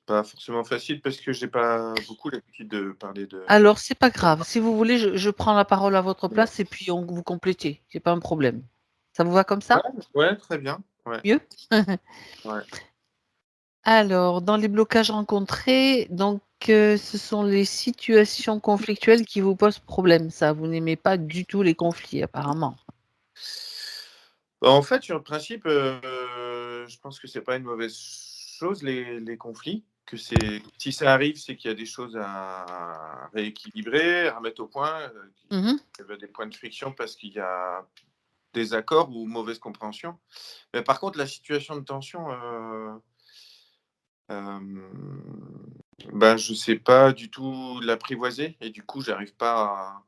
pas forcément facile parce que j'ai pas beaucoup l'habitude de parler de Alors, c'est pas grave. Si vous voulez, je prends la parole à votre place et puis vous complétez. C'est pas un problème. Ça vous va comme ouais, ça? ouais, très bien. Ouais, Mieux? ouais. Alors, dans les blocages rencontrés, donc, ce sont les situations conflictuelles qui vous posent problème, ça. Vous n'aimez pas du tout les conflits, apparemment. Bah, en fait, sur le principe, je pense que c'est pas une mauvaise chose les conflits, que si ça arrive, c'est qu'il y a des choses à rééquilibrer, à remettre au point, qu'il Mhm. y a des points de friction parce qu'il y a désaccord ou mauvaise compréhension. Mais par contre, la situation de tension, bah, je sais pas du tout l'apprivoiser et du coup, j'arrive pas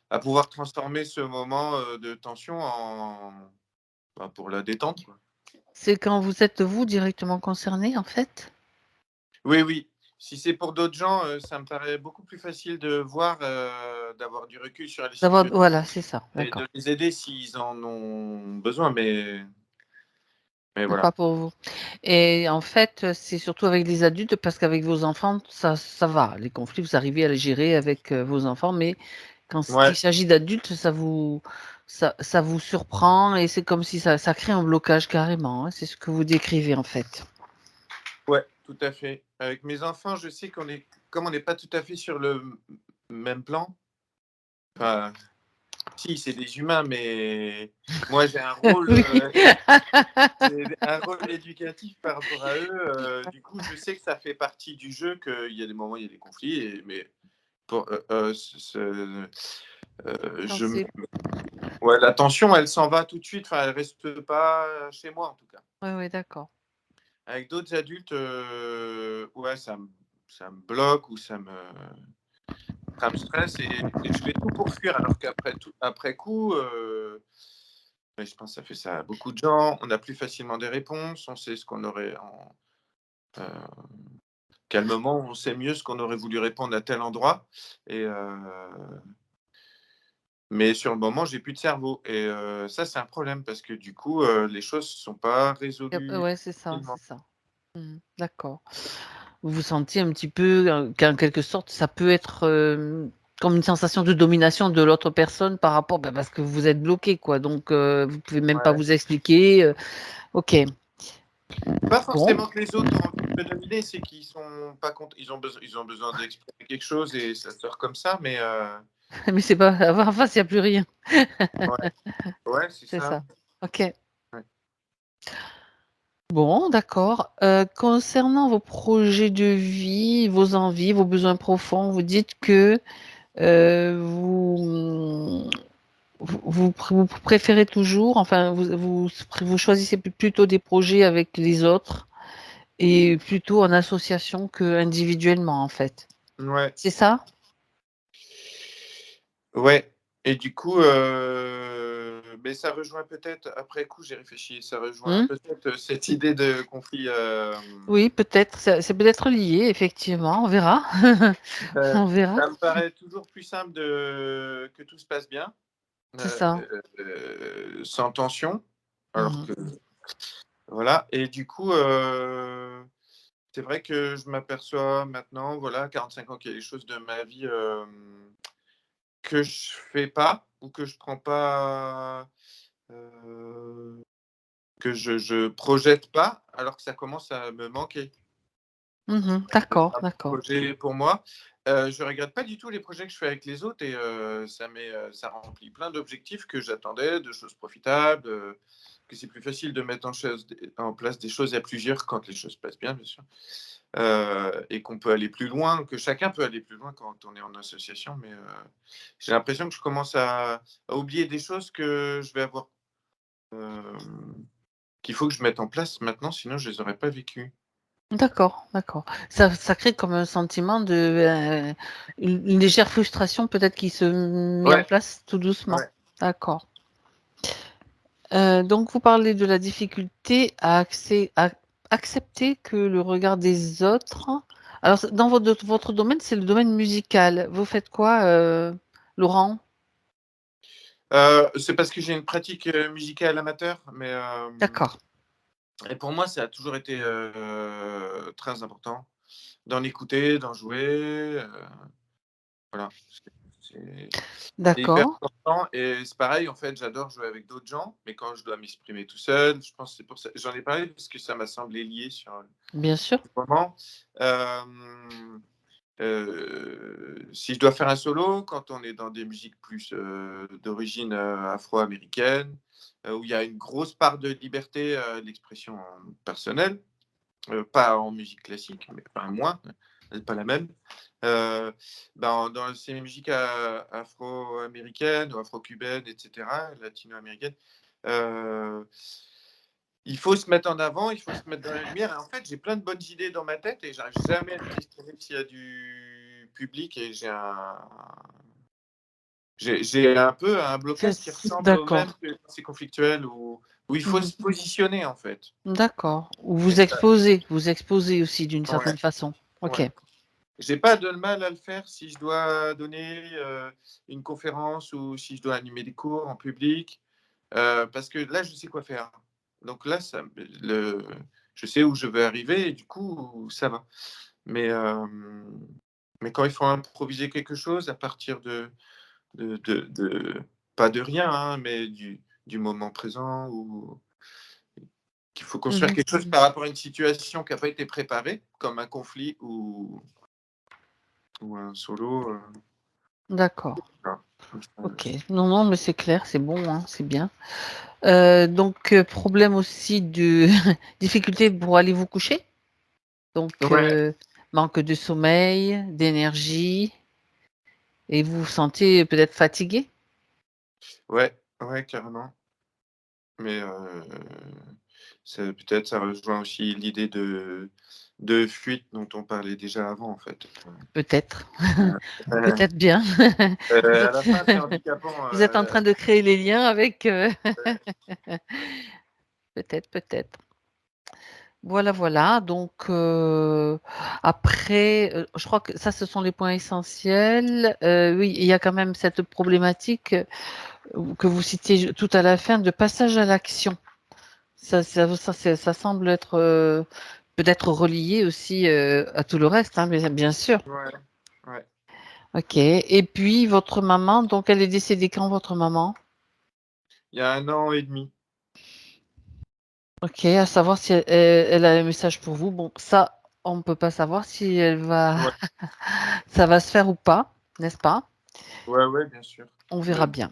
à pouvoir transformer ce moment, de tension pour la détente, quoi. C'est quand vous êtes, vous, directement concerné, en fait? Oui, oui. Si c'est pour d'autres gens, ça me paraît beaucoup plus facile de voir, d'avoir du recul sur les situations Voilà, c'est ça, et d'accord. de les aider s'ils en ont besoin, mais Mais voilà. pas pour vous. Et en fait, c'est surtout avec les adultes parce qu'avec vos enfants, ça va. Les conflits, vous arrivez à les gérer avec, vos enfants, mais quand il Ouais, s'agit d'adultes, ça vous surprend et c'est comme si ça crée un blocage carrément, hein. C'est ce que vous décrivez, en fait. ouais, tout à fait. Avec mes enfants, je sais comme on n'est pas tout à fait sur le même plan, enfin, si, c'est des humains, mais moi Oui. j'ai un rôle éducatif par rapport à eux, du coup, je sais que ça fait partie du jeu, qu'il y a des moments, il y a des conflits mais pour, Quand je m c'est ouais, la tension, elle s'en va tout de suite, enfin, elle reste pas chez moi, en tout cas. ouais, ouais, d'accord. Avec d'autres adultes, ouais, ça me bloque ou ça me stresse et je fais tout pour fuir alors après coup, mais je pense que ça fait ça à beaucoup de gens. On a plus facilement des réponses, on sait ce qu'on aurait heu, calmement, on sait mieux ce qu'on aurait voulu répondre à tel endroit et mais sur le moment, j'ai plus de cerveau et ça, c'est un problème parce que du coup, les choses ne sont pas résolues Ouais, c'est ça, facilement. c'est ça. Mmh, d'accord. Vous vous sentiez un petit peu, qu'en quelque sorte, ça peut être, comme une sensation de domination de l'autre personne par rapport parce que vous êtes bloqué, quoi, donc vous pouvez même pas Ouais. vous expliquer, OK. Pas Bon, forcément que les autres ont envie de me dominer, c'est qu'ils sont pas cont ils ont besoin d'exprimer quelque chose et ça sort comme ça, mais mais c'est pas en face, il y a plus rien. ouais, ouais, c'est C'est ça. ça. OK. Ouais. Bon, d'accord. Concernant vos projets de vie, vos envies, vos besoins profonds, vous dites que, vous vous préférez toujours, enfin, vous choisissez plutôt des projets avec les autres et plutôt en association qu'individuellement, en fait. Ouais, C'est ça? ouais et du coup, beh, ça rejoint peut-être après coup, j'ai réfléchi, ça rejoint Mmh? peut-être, cette idée de conflit, Oui, peut-être, c'est peut-être lié, effectivement, on verra. On verra. ça me paraît toujours plus simple que tout se passe bien, C'est ça. sans tension, alors Mmh. que voilà et du coup, c'est vrai que je m'aperçois maintenant, voilà, 45 ans, qu'il y a des choses de ma vie, que je fais pas ou que je prends pas, heu, que je projette pas, alors que ça commence à me manquer. Mmh. D'être D'accord, un d'accord. projet pour moi. Je regrette pas du tout les projets que je fais avec les autres et ça remplit plein d'objectifs que j'attendais, de choses profitables, que c'est plus facile de mettre en place des choses à plusieurs quand les choses passent bien sûr, et qu'on peut aller plus loin, que chacun peut aller plus loin quand on est en association mais j'ai l'impression que je commence à oublier des choses que je vais avoir, hem, qu'il faut que je mette en place maintenant, sinon je les aurais pas vécues. D'accord, d'accord. Ça crée comme un sentiment de, une légère frustration peut-être qui se met en Ouais, place tout doucement. ouais. D'accord. Donc vous parlez de la difficulté à accepter que le regard des autres alors dans votre domaine, c'est le domaine musical. Vous faites quoi, Laurent? C'est parce que j'ai une pratique, musicale amateur, mais D'accord. Et pour moi, ça a toujours été très important d'en écouter, d'en jouer. Voilà. C'est hyper D'accord, important. Et c'est pareil, en fait, j'adore jouer avec d'autres gens, mais quand je dois m'exprimer tout seul, je pense que c'est pour ça. J'en ai parlé parce que ça m'a semblé lié sur le bien sûr. moment. Si je dois faire un solo, quand on est dans des musiques plus d'origine afro-américaine, où il y a une grosse part de liberté d'expression personnelle, pas en musique classique, mais enfin moins, c'est pas la même. Dans ces musiques afro-américaines ou afro-cubaines, etc., latino-américaines, euh, il faut se mettre en avant, il faut se mettre dans la lumière. Et en fait, j'ai plein de bonnes idées dans ma tête et j'arrive jamais à me questionner s'il y a du public. Et j'ai un peu un blocage qui ressemble au même D'accord, que quand c'est conflictuel, où il faut mmh, se positionner, en fait. d'accord. Ou Et ça, vous exposez aussi d'une ouais, certaine façon. OK. ouais. J'ai pas de mal à le faire si je dois donner une conférence ou si je dois animer des cours en public, parce que là, je sais quoi faire. Donc là, je sais où je veux arriver et du coup, ça va. Mais, euh, mais quand il faut improviser quelque chose à partir pas de rien, hein, mais du moment présent, ou qu'il faut construire Mmh. quelque chose par rapport à une situation qui n'a pas été préparée, comme un conflit ou un solo. D'accord. Voilà. OK. Non, non, mais c'est clair, c'est bon, hein, c'est bien. Donc, problème aussi de difficulté pour aller vous coucher? Donc, Ouais, manque de sommeil, d'énergie et vous vous sentez peut-être fatigué? ouais, ouais, carrément. Mais peut-être ça rejoint aussi l'idée de fuite dont on parlait déjà avant, en fait. Peut-être, Euh, peut-être bien. Vous à êtes la fin, c'est handicapant. vous êtes en train de créer les liens avec, Ouais, peut-être, peut-être. Voilà, voilà, donc après, je crois que ça, ce sont les points essentiels. Oui, il y a quand même cette problématique, que vous citiez tout à la fin de passage à l'action. Ça semble être, peut-être relié aussi, à tout le reste, hein, bien sûr. ouais, ouais. OK, et puis votre maman, donc elle est décédée quand votre maman? Il y a 1 an et demi. OK, à savoir si elle a un message pour vous. Bon, ça, on ne peut pas savoir si elle va Ouais, ça va se faire ou pas, n'est-ce pas? ouais, ouais, bien sûr. On verra Mais bien,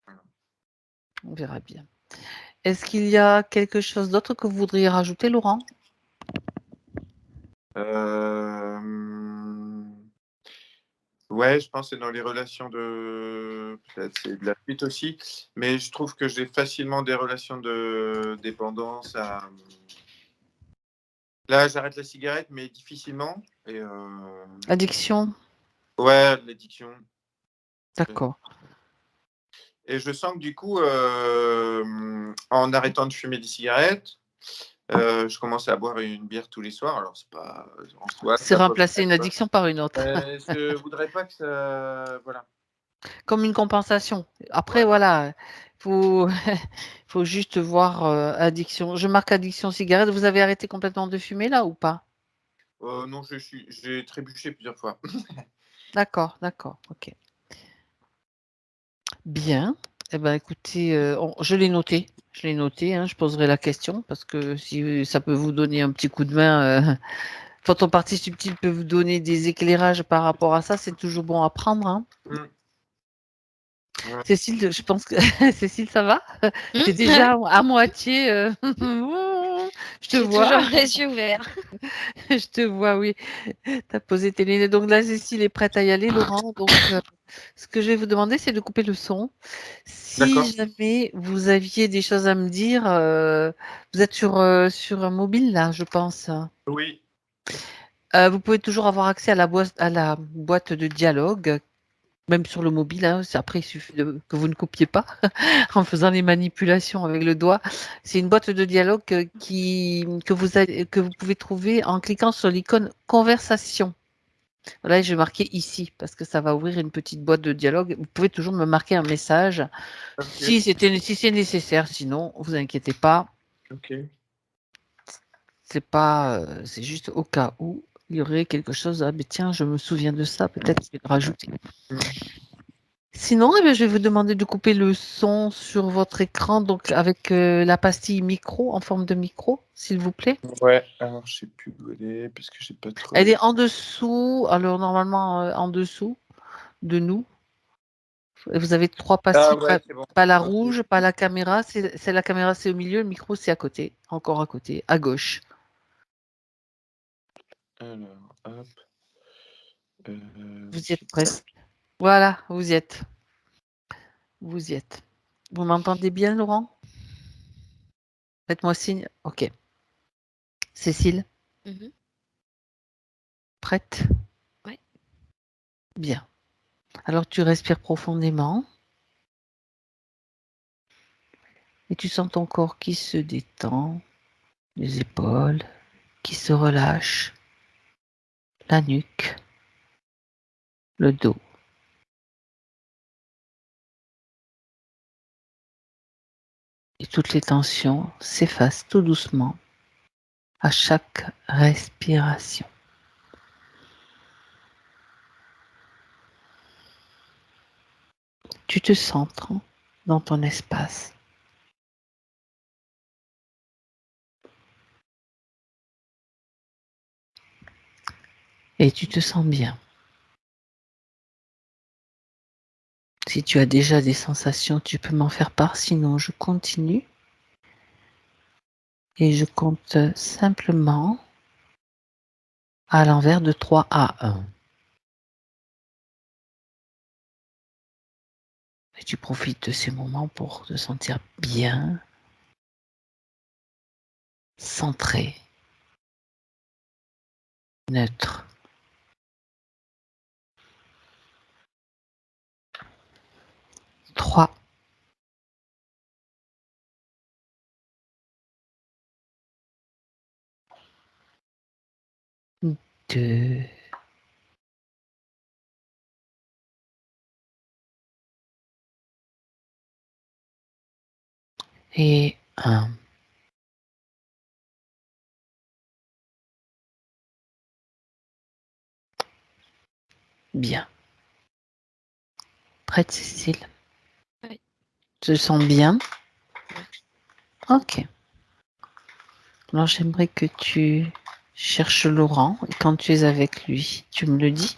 voilà. on verra bien. Est-ce qu'il y a quelque chose d'autre que vous voudriez rajouter, Laurent? Euh, Ouais, je pense que c'est dans les relations peut-être c'est de la fuite aussi, mais je trouve que j'ai facilement des relations de dépendance Là, j'arrête la cigarette, mais difficilement. Addiction? Ouais, l'addiction. D'accord. Et je sens que du coup, en arrêtant de fumer des cigarettes, je commence à boire une bière tous les soirs. Alors, c'est pas en soi, C'est ça pose remplacer pas de une problème. addiction par une autre, Je voudrais pas que ça. Voilà. comme une compensation. Après, Ouais. voilà, faut faut juste voir, addiction. Je marque addiction cigarette. Vous avez arrêté complètement de fumer là ou pas? Non, j'ai trébuché plusieurs fois. D'accord, d'accord, OK. Bien. Eh ben, écoutez, je l'ai noté, hein, je poserai la question parce que si ça peut vous donner un petit coup de main, quand partie subtile peut vous donner des éclairages par rapport à ça, c'est toujours bon à prendre, hein. Mm. Ouais. Cécile, je pense que Cécile, ça va? Tu es Mmh. déjà à moitié, je te J'ai toujours vois, les yeux ouverts. je te vois, oui. Tu as posé tes lunettes. Donc là, Cécile est prête à y aller, Laurent. Donc, ce que je vais vous demander, c'est de couper le son. D'accord. Si jamais vous aviez des choses à me dire, vous êtes sur un mobile là, je pense. Oui. Vous pouvez toujours avoir accès à la boîte de dialogue, même sur le mobile, hein. Après, il suffit que vous ne copiez pas en faisant les manipulations avec le doigt. C'est une boîte de dialogue que vous pouvez trouver en cliquant sur l'icône conversation. Là, je vais marquer ici parce que ça va ouvrir une petite boîte de dialogue. Vous pouvez toujours me marquer un message Ok. si c'est nécessaire. Sinon, vous inquiétez pas. Ok. C'est pas, c'est juste au cas où il y aurait quelque chose, ah, mais tiens, je me souviens de ça, peut-être je vais le rajouter. Mm. Sinon, eh bien, je vais vous demander de couper le son sur votre écran, donc avec la pastille micro, en forme de micro, s'il vous plaît. Ouais, alors je sais plus où elle est, parce que j'ai pas trop... Elle est en dessous, alors normalement en dessous de nous. Vous avez 3 Ah pastilles, ouais, c'est bon. pas la Ok. rouge, pas la caméra, c'est la caméra, c'est au milieu, le micro, c'est à côté, encore à côté, à gauche. Alors, hop. Vous y êtes J'ai pas... presque. Voilà, vous y êtes. Vous y êtes. Vous m'entendez bien, Laurent? Faites-moi signe. OK. Cécile, Mhm. prête? Ouais. Bien. Alors tu respires profondément et tu sens ton corps qui se détend, les épaules qui se relâchent, la nuque, le dos. Et toutes les tensions s'effacent tout doucement à chaque respiration. Tu te centres dans ton espace. Et tu te sens bien. Si tu as déjà des sensations, tu peux m'en faire part, sinon je continue. Et je compte simplement à l'envers de 3 à 1. Et tu profites de ces moments pour te sentir bien, centré, neutre. 3, 2, et 1. Bien. Prête, Cécile? Oui. Tu te sens bien? Oui. Ok. Alors j'aimerais que tu cherches Laurent et quand tu es avec lui, tu me le dis.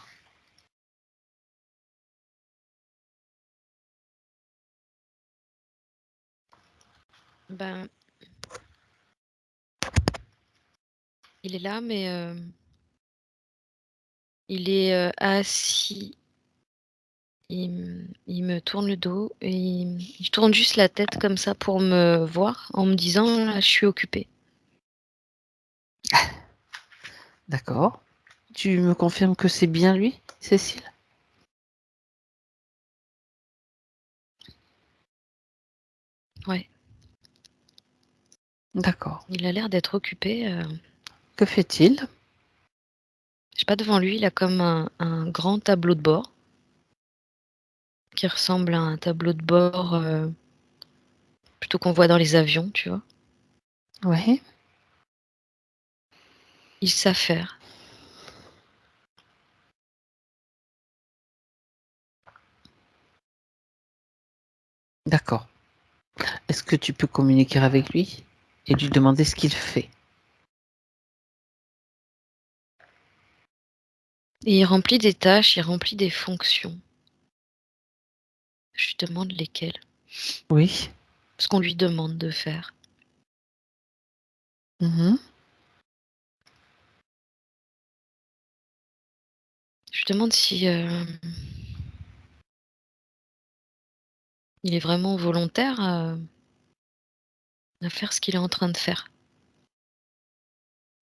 Ben, il est là, mais il est assis. Il me tourne le dos et il tourne juste la tête comme ça pour me voir en me disant là, je suis occupée. D'accord. Tu me confirmes que c'est bien lui, Cécile? Ouais, D'accord. il a l'air d'être occupé. Que fait-il? Je sais pas, devant lui, il a comme un grand tableau de bord qui ressemble à un tableau de bord plutôt qu'on voit dans les avions, tu vois. Oui. Il s'affaire. D'accord. Est-ce que tu peux communiquer avec lui et lui demander ce qu'il fait? Et il remplit des tâches, il remplit des fonctions. Je lui demande lesquelles. Oui. Ce qu'on lui demande de faire. Mhm. Je lui demande si il est vraiment volontaire à faire ce qu'il est en train de faire.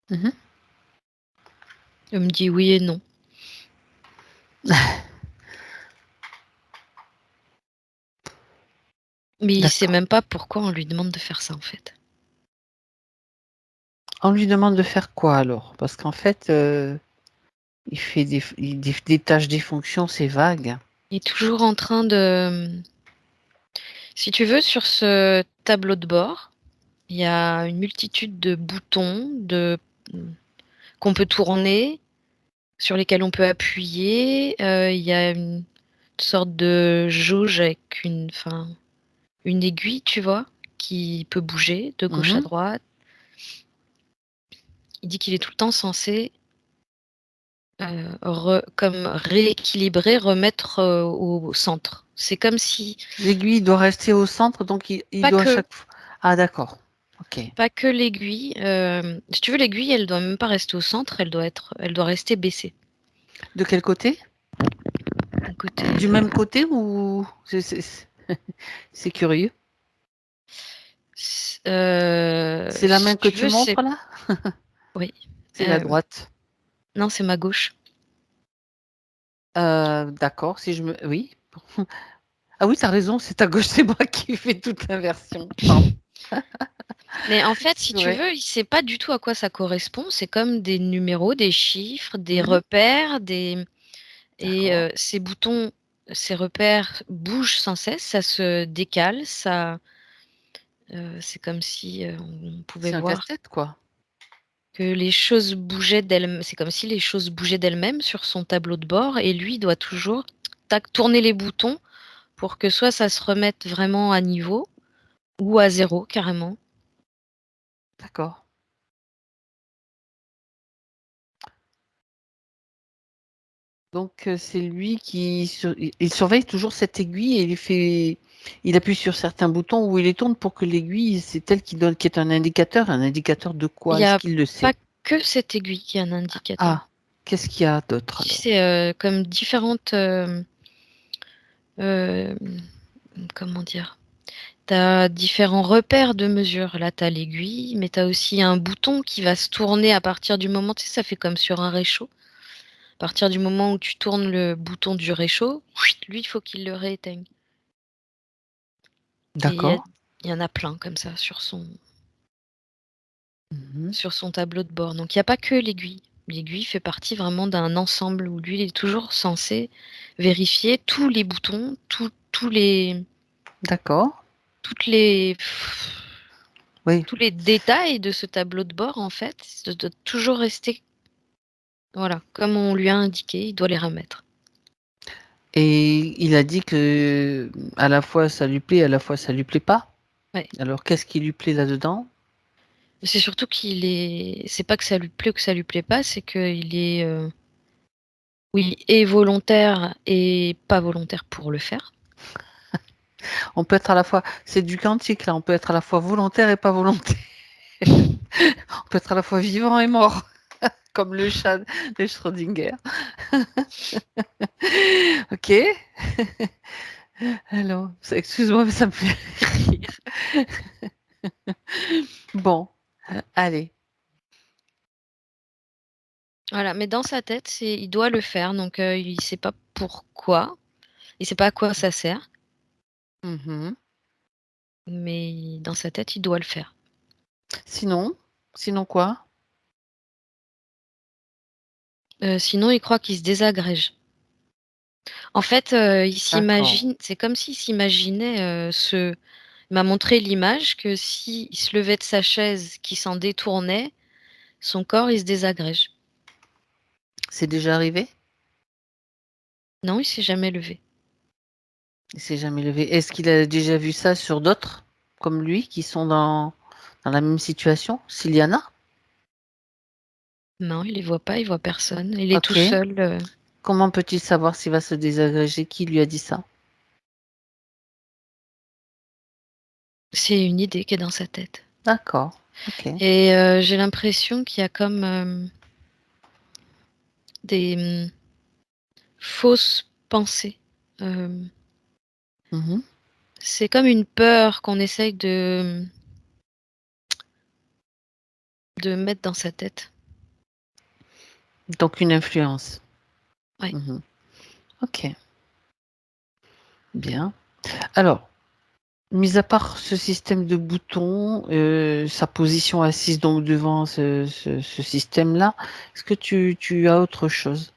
Mhm. Il me dit oui et non. Mais il sait D'accord. même pas pourquoi on lui demande de faire ça en fait. On lui demande de faire quoi alors? Parce qu'en fait, il fait des tâches, des fonctions, c'est vague. Il est toujours en train de... Si tu veux, sur ce tableau de bord, Il y a une multitude de boutons qu'on peut tourner, sur lesquels on peut appuyer. Il y a une sorte de jauge avec une aiguille, tu vois, qui peut bouger de gauche à Mhm. droite. Il dit qu'il est tout le temps censé comme rééquilibrer, remettre au centre. C'est comme si, L'aiguille doit rester au centre, donc il pas doit que, chaque fois. Ah, d'accord. Ok. pas que l'aiguille. Si tu veux, l'aiguille, elle doit même pas rester au centre, elle doit rester baissée. De quel côté? D'un côté, Du même côté ou c'est curieux. C'est la main si que tu tu veux, c'est, montres là? oui. C'est la droite. Non, c'est ma gauche. D'accord. Si je me, oui. Ah oui, t'as raison. C'est ta gauche, c'est moi qui fais toute l'inversion. Pardon. Mais en fait, si C'est tu vrai. veux, il sait pas du tout à quoi ça correspond. C'est comme des numéros, des chiffres, des Mhm. repères, et D'accord. ces boutons, ces repères bougent sans cesse, ça se décale, c'est comme si on pouvait C'est un voir casse-tête, quoi. que les choses bougeaient d'elles-mêmes. C'est comme si les choses bougeaient d'elles-mêmes sur son tableau de bord, et lui doit toujours tac, tourner les boutons pour que soit ça se remette vraiment à niveau ou à zéro carrément. D'accord. Donc c'est lui il surveille toujours cette aiguille et il appuie sur certains boutons où il les tourne pour que l'aiguille, c'est elle qui est un indicateur de Il quoi? n'y Est-ce a qu'il le pas sait? que cette aiguille qui est un indicateur. Ah, qu'est-ce qu'il y a d'autre alors? C'est comme différentes, euh, comment dire, tu as différents repères de mesure. Là, tu as l'aiguille, mais tu as aussi un bouton qui va se tourner à partir du moment, tu sais, ça fait comme sur un réchaud. À partir du moment où tu tournes le bouton du réchaud, lui, il faut qu'il le rééteigne. Et D'accord. il y en a plein comme ça Mhm. sur son tableau de bord. Donc, il n'y a pas que l'aiguille. L'aiguille fait partie vraiment d'un ensemble où lui, il est toujours censé vérifier tous les boutons, D'accord. toutes les, Oui. tous les détails de ce tableau de bord, en fait, de toujours rester, voilà, comme on lui a indiqué, il doit les remettre. Et il a dit que à la fois ça lui plaît, à la fois ça lui plaît pas. Ouais. Alors qu'est-ce qui lui plaît là-dedans? C'est surtout c'est pas que ça lui plaît ou que ça lui plaît pas, c'est qu'il est, oui, et volontaire et pas volontaire pour le faire. On peut être à la fois, c'est du quantique là, on peut être à la fois volontaire et pas volontaire. On peut être à la fois vivant et mort, comme le chat de Schrödinger. Ok. Alors, excuse-moi, mais ça me fait rire. Bon, allez. Voilà, mais dans sa tête, il doit le faire, donc il sait pas pourquoi, il sait pas à quoi ça sert, Mhm. mais dans sa tête, il doit le faire. Sinon quoi? Sinon, il croit qu'il se désagrège. En fait, il D'accord. s'imagine, c'est comme s'il s'imaginait il m'a montré l'image que s'il se levait de sa chaise, qu'il s'en détournait, son corps, il se désagrège. C'est déjà arrivé? Non, il s'est jamais levé. Il s'est jamais levé. Est-ce qu'il a déjà vu ça sur d'autres, comme lui, qui sont dans la même situation? S'il y en a? Non, il les voit pas, il voit personne. Il est tout Ok. seul. Comment peut-il savoir s'il va se désagréger? Qui lui a dit ça? C'est une idée qui est dans sa tête. D'accord. Ok. Et j'ai l'impression qu'il y a comme des fausses pensées. Euh, Mhm. c'est comme une peur qu'on essaye de mettre dans sa tête. Donc une influence. Ouais. Mhm. Ok. Bien. Alors, mis à part ce système de boutons, sa position assise donc devant ce système-là, est-ce que tu as autre chose,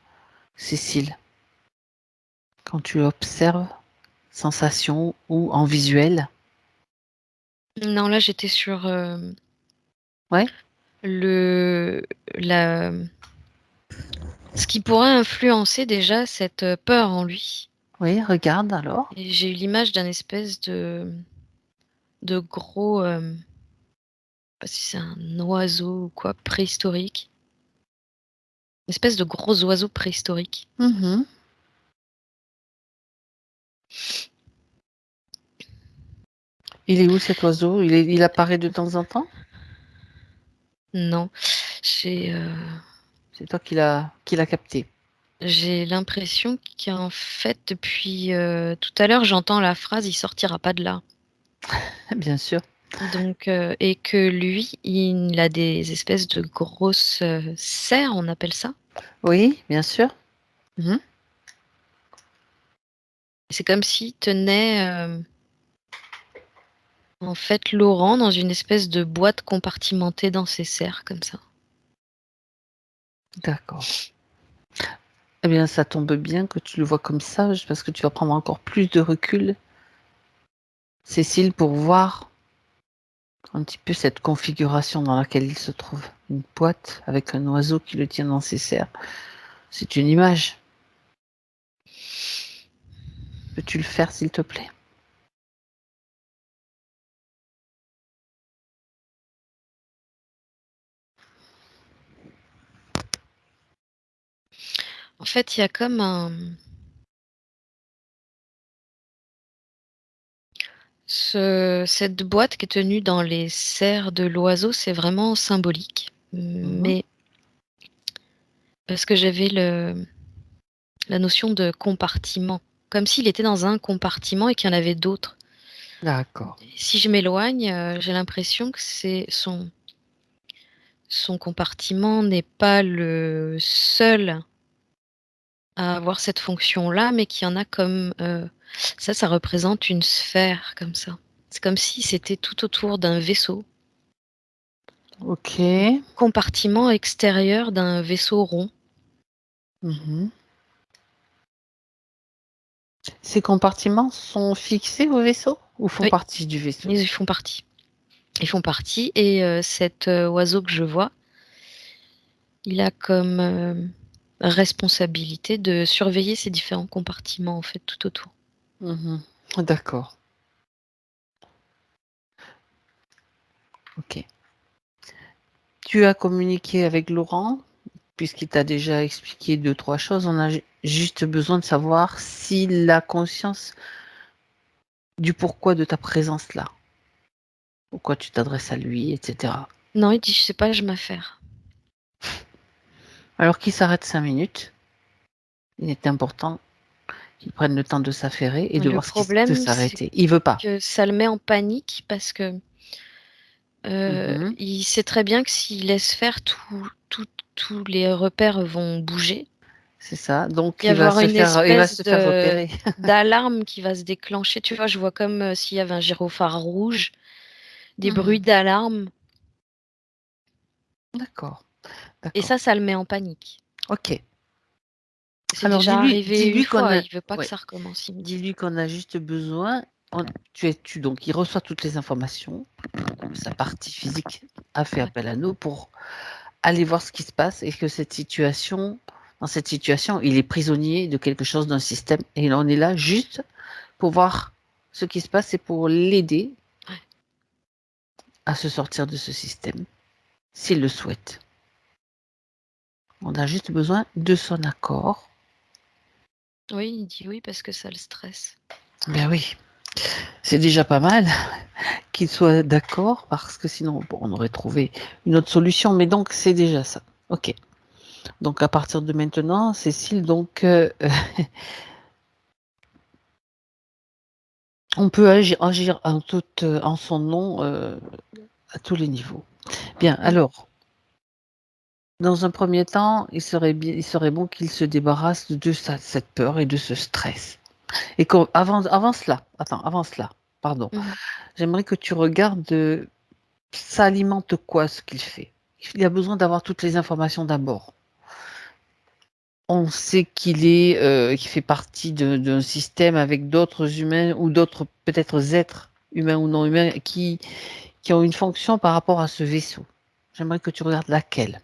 Cécile, quand tu observes, sensation ou en visuel? Non, là, j'étais sur Ouais. le, la, ce qui pourrait influencer déjà cette peur en lui. Oui, regarde alors. Et j'ai eu l'image d'un espèce de gros, je sais pas si c'est un oiseau ou quoi, préhistorique. Une espèce de gros oiseau préhistorique. Mhm. Il est où cet oiseau? Il apparaît de temps en temps? Non, j'ai C'est toi qui l'a capté. j'ai l'impression qu'en fait, depuis tout à l'heure, j'entends la phrase «Il sortira pas de là». Bien sûr. Donc, et que lui, il a des espèces de grosses serres, on appelle ça. Oui, bien sûr. Mhm. C'est comme s'il tenait en fait Laurent dans une espèce de boîte compartimentée dans ses serres, comme ça. D'accord. Eh bien, ça tombe bien que tu le vois comme ça, parce que tu vas prendre encore plus de recul, Cécile, pour voir un petit peu cette configuration dans laquelle il se trouve. Une boîte avec un oiseau qui le tient dans ses serres. C'est une image. Peux-tu le faire, s'il te plaît? En fait, il y a comme cette boîte qui est tenue dans les serres de l'oiseau, c'est vraiment symbolique. Mhm. Mais parce que j'avais la notion de compartiment, comme s'il était dans un compartiment et qu'il y en avait d'autres. D'accord. Si je m'éloigne, j'ai l'impression que c'est son compartiment n'est pas le seul à avoir cette fonction-là, mais qu'il y en a comme, ça représente une sphère comme ça. C'est comme si c'était tout autour d'un vaisseau, Ok. compartiment extérieur d'un vaisseau rond. Mhm. Ces compartiments sont fixés au vaisseau ou font Oui, partie du vaisseau? ils font partie. Ils font partie et cet, oiseau que je vois, il a comme, responsabilité de surveiller ces différents compartiments, en fait, tout autour. Mhm. D'accord. Ok. Tu as communiqué avec Laurent, puisqu'il t'a déjà expliqué 2, 3 choses. On a juste besoin de savoir s'il a conscience du pourquoi de ta présence là. Pourquoi tu t'adresses à lui, etc. Non, il dit: «Je sais pas, je m'affaire». Alors qu'il s'arrête 5 minutes, il est important qu'il prenne le temps de s'affairer et de Le voir de problème, c'est s'arrêter. Il veut pas. que ça le met en panique parce que, Mhm. il sait très bien que s'il laisse faire, tous les repères vont bouger. C'est ça. Donc Il y avoir une il va espèce se faire repérer. d'alarme qui va se déclencher. Tu vois? Je vois comme, s'il y avait un gyrophare rouge, des bruits Hmm. d'alarme D'accord. et D'accord. ça le met en panique. Ok. C'est Alors déjà arrivé une dis-lui qu'on fois, a, il veut pas que ouais, ça recommence, il me dit. dis-lui qu'on a juste besoin. Donc il reçoit toutes les informations. Sa partie physique a fait Ouais. appel à nous pour aller voir ce qui se passe et que dans cette situation, il est prisonnier de quelque chose, d'un système, et on est là juste pour voir ce qui se passe et pour l'aider Ouais. à se sortir de ce système, s'il le souhaite. On a juste besoin de son accord. Oui, il dit oui parce que ça le stresse. Ben oui, c'est déjà pas mal qu'il soit d'accord parce que sinon, bon, on aurait trouvé une autre solution. Mais donc, c'est déjà ça. Ok. Donc, à partir de maintenant, Cécile, donc, on peut agir en son nom à tous les niveaux. Bien. Mmh. Alors, dans un premier temps, il serait bon qu'il se débarrasse de cette peur et de ce stress. Et avant cela, pardon, Mmh. j'aimerais que tu regardes, ça alimente quoi ce qu'il fait? Il a besoin d'avoir toutes les informations d'abord. On sait qu'il fait partie d'un système avec d'autres humains ou d'autres peut-être êtres humains ou non humains, qui ont une fonction par rapport à ce vaisseau. J'aimerais que tu regardes laquelle.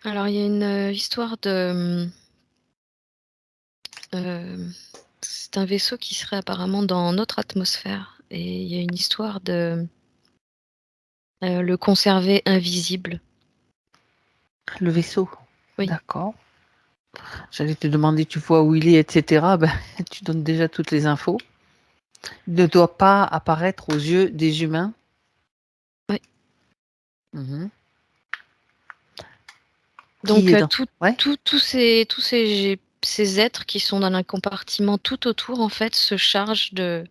Alors, il y a une histoire de. C'est un vaisseau qui serait apparemment dans notre atmosphère. Et il y a une histoire de le conserver invisible. Le vaisseau. Oui. D'accord. J'allais te demander, tu vois où il est, etc. Ben, tu donnes déjà toutes les infos. Il ne doit pas apparaître aux yeux des humains. Oui. Mhm. Donc, Qui est dans... Ouais. tous ces êtres qui sont dans un compartiment tout autour, en fait, se chargent de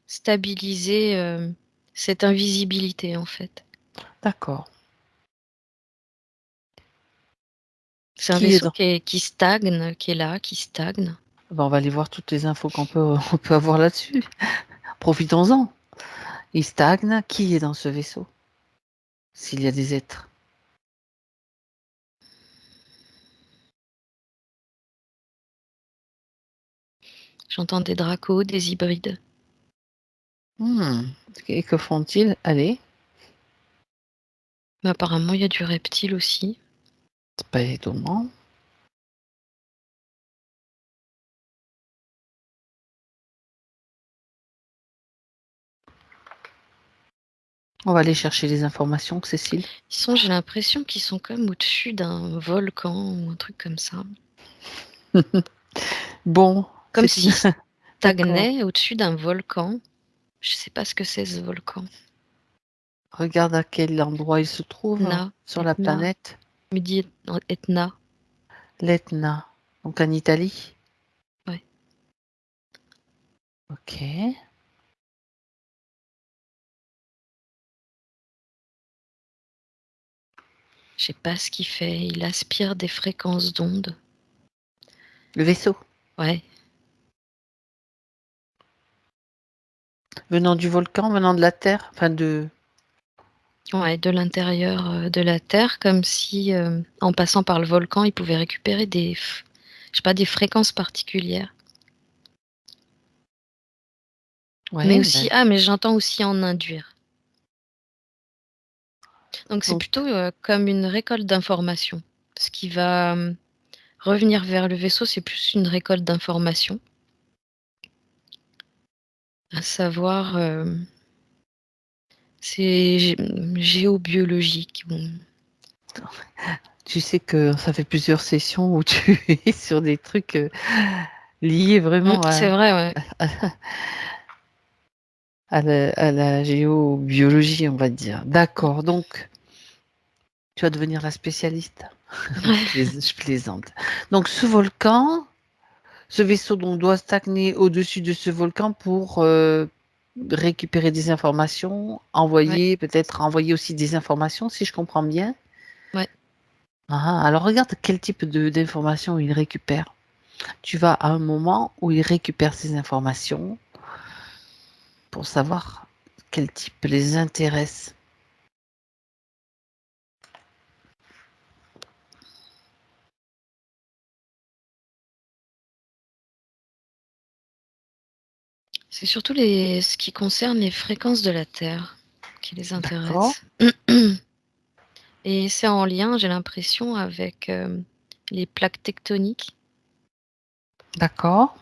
stabiliser cette invisibilité, en fait. D'accord. C'est un Qui est vaisseau dans... qui stagne, qui est là, qui stagne. Ben, on va aller voir toutes les infos on peut avoir là-dessus. Profitons-en. Il stagne. Qui est dans ce vaisseau? S'il y a des êtres. J'entends des dracos, des hybrides. Et que font-ils? Allez. Mais apparemment, il y a du reptile aussi. C'est pas étonnant. On va aller chercher les informations, Cécile. J'ai l'impression qu'ils sont comme au-dessus d'un volcan ou un truc comme ça. Bon. Comme s'ils D'accord. stagnaient au-dessus d'un volcan. Je sais pas ce que c'est ce volcan. Regarde à quel endroit il se trouve sur la Etna. planète. Me dit Etna. L'Etna. Donc en Italie. Ouais. Ok. Je sais pas ce qu'il fait. Il aspire des fréquences d'ondes. Le vaisseau. Ouais. Venant du volcan, venant de la Terre. Enfin de... Ouais, de l'intérieur de la Terre, comme si en passant par le volcan, il pouvait récupérer je sais pas, des fréquences particulières. Ouais, Mais aussi, ben, mais j'entends aussi en induire. Donc c'est plutôt comme une récolte d'informations. Ce qui va revenir vers le vaisseau, c'est plus une récolte d'informations. À savoir, c'est géobiologique. Bon. tu sais que ça fait plusieurs sessions où tu es sur des trucs liés vraiment C'est vrai, ouais. à la géobiologie, on va dire. D'accord, donc tu vas devenir la spécialiste. Je plaisante. Donc ce volcan, ce vaisseau donc, doit stagner au-dessus de ce volcan pour récupérer des informations, peut-être envoyer aussi des informations, si je comprends bien. Ouais. Alors regarde quel type d'informations il récupère. Tu vas à un moment où il récupère ces informations pour savoir quel type les intéresse. C'est surtout ce qui concerne les fréquences de la Terre qui les D'accord. intéresse. Et c'est en lien, j'ai l'impression, avec les plaques tectoniques. D'accord.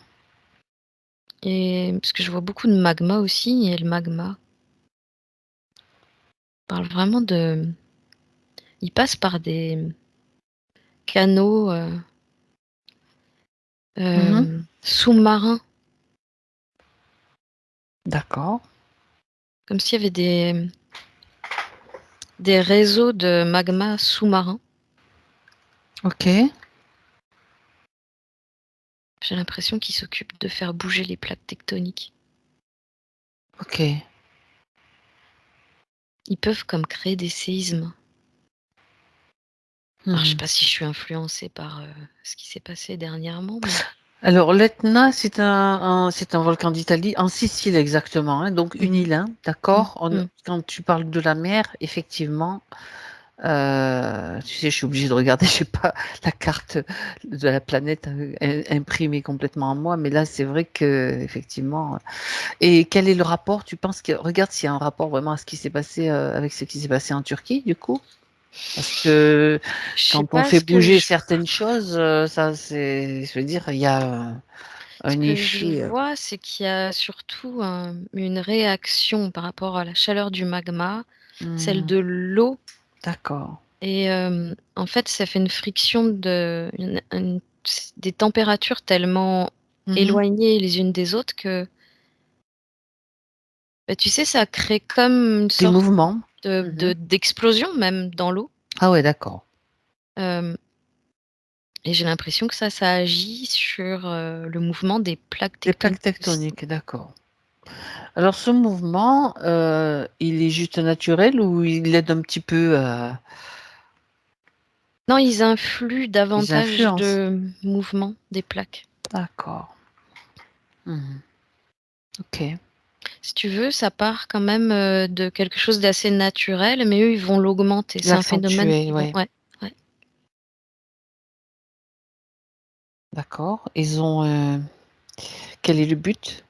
Et parce que je vois beaucoup de magma aussi, et le magma parle vraiment de. Il passe par des canaux sous-marins, D'accord. comme s'il y avait des réseaux de magma sous-marins. Ok. J'ai l'impression qu'ils s'occupent de faire bouger les plaques tectoniques. Ok. Ils peuvent comme créer des séismes. Alors, je sais pas si je suis influencée par ce qui s'est passé dernièrement, mais Alors, l'Etna, c'est un volcan d'Italie, en Sicile exactement, hein, donc une Mhm. île, hein, Mm, d'accord? mm. Quand tu parles de la mer, effectivement, tu sais, je suis obligée de regarder, je sais pas la carte de la planète imprimée complètement en moi, mais là, c'est vrai que effectivement. Et quel est le rapport? Tu penses que regarde s'il y a un rapport vraiment à ce qui s'est passé avec ce qui s'est passé en Turquie, du coup? Parce que Je sais quand on pas fait bouger certaines choses, ça, je veux dire, il y a ce un que je effet. vois, c'est qu'il y a surtout une réaction par rapport à la chaleur du magma, celle de l'eau, D'accord. et en fait, ça fait une friction des températures tellement Mhm. éloignées les unes des autres que, bah, tu sais, ça crée comme une Des sorte mouvements. Mhm. d'explosion même dans l'eau. Ah ouais, d'accord. Euh, et j'ai l'impression que ça agit sur le mouvement des plaques Des plaques tectoniques aussi. tectoniques, d'accord. Alors ce mouvement, il est juste naturel ou il aide un petit peu à... Non, ils influent Ils davantage influencent. de mouvement des plaques. D'accord. Mhm. Ok. Si tu veux, ça part quand même de quelque chose d'assez naturel, mais eux, ils vont l'augmenter. C'est un phénomène L'accentuer, qu'ils vont. ouais. Ouais, ouais. D'accord. Ils ont... quel est le but?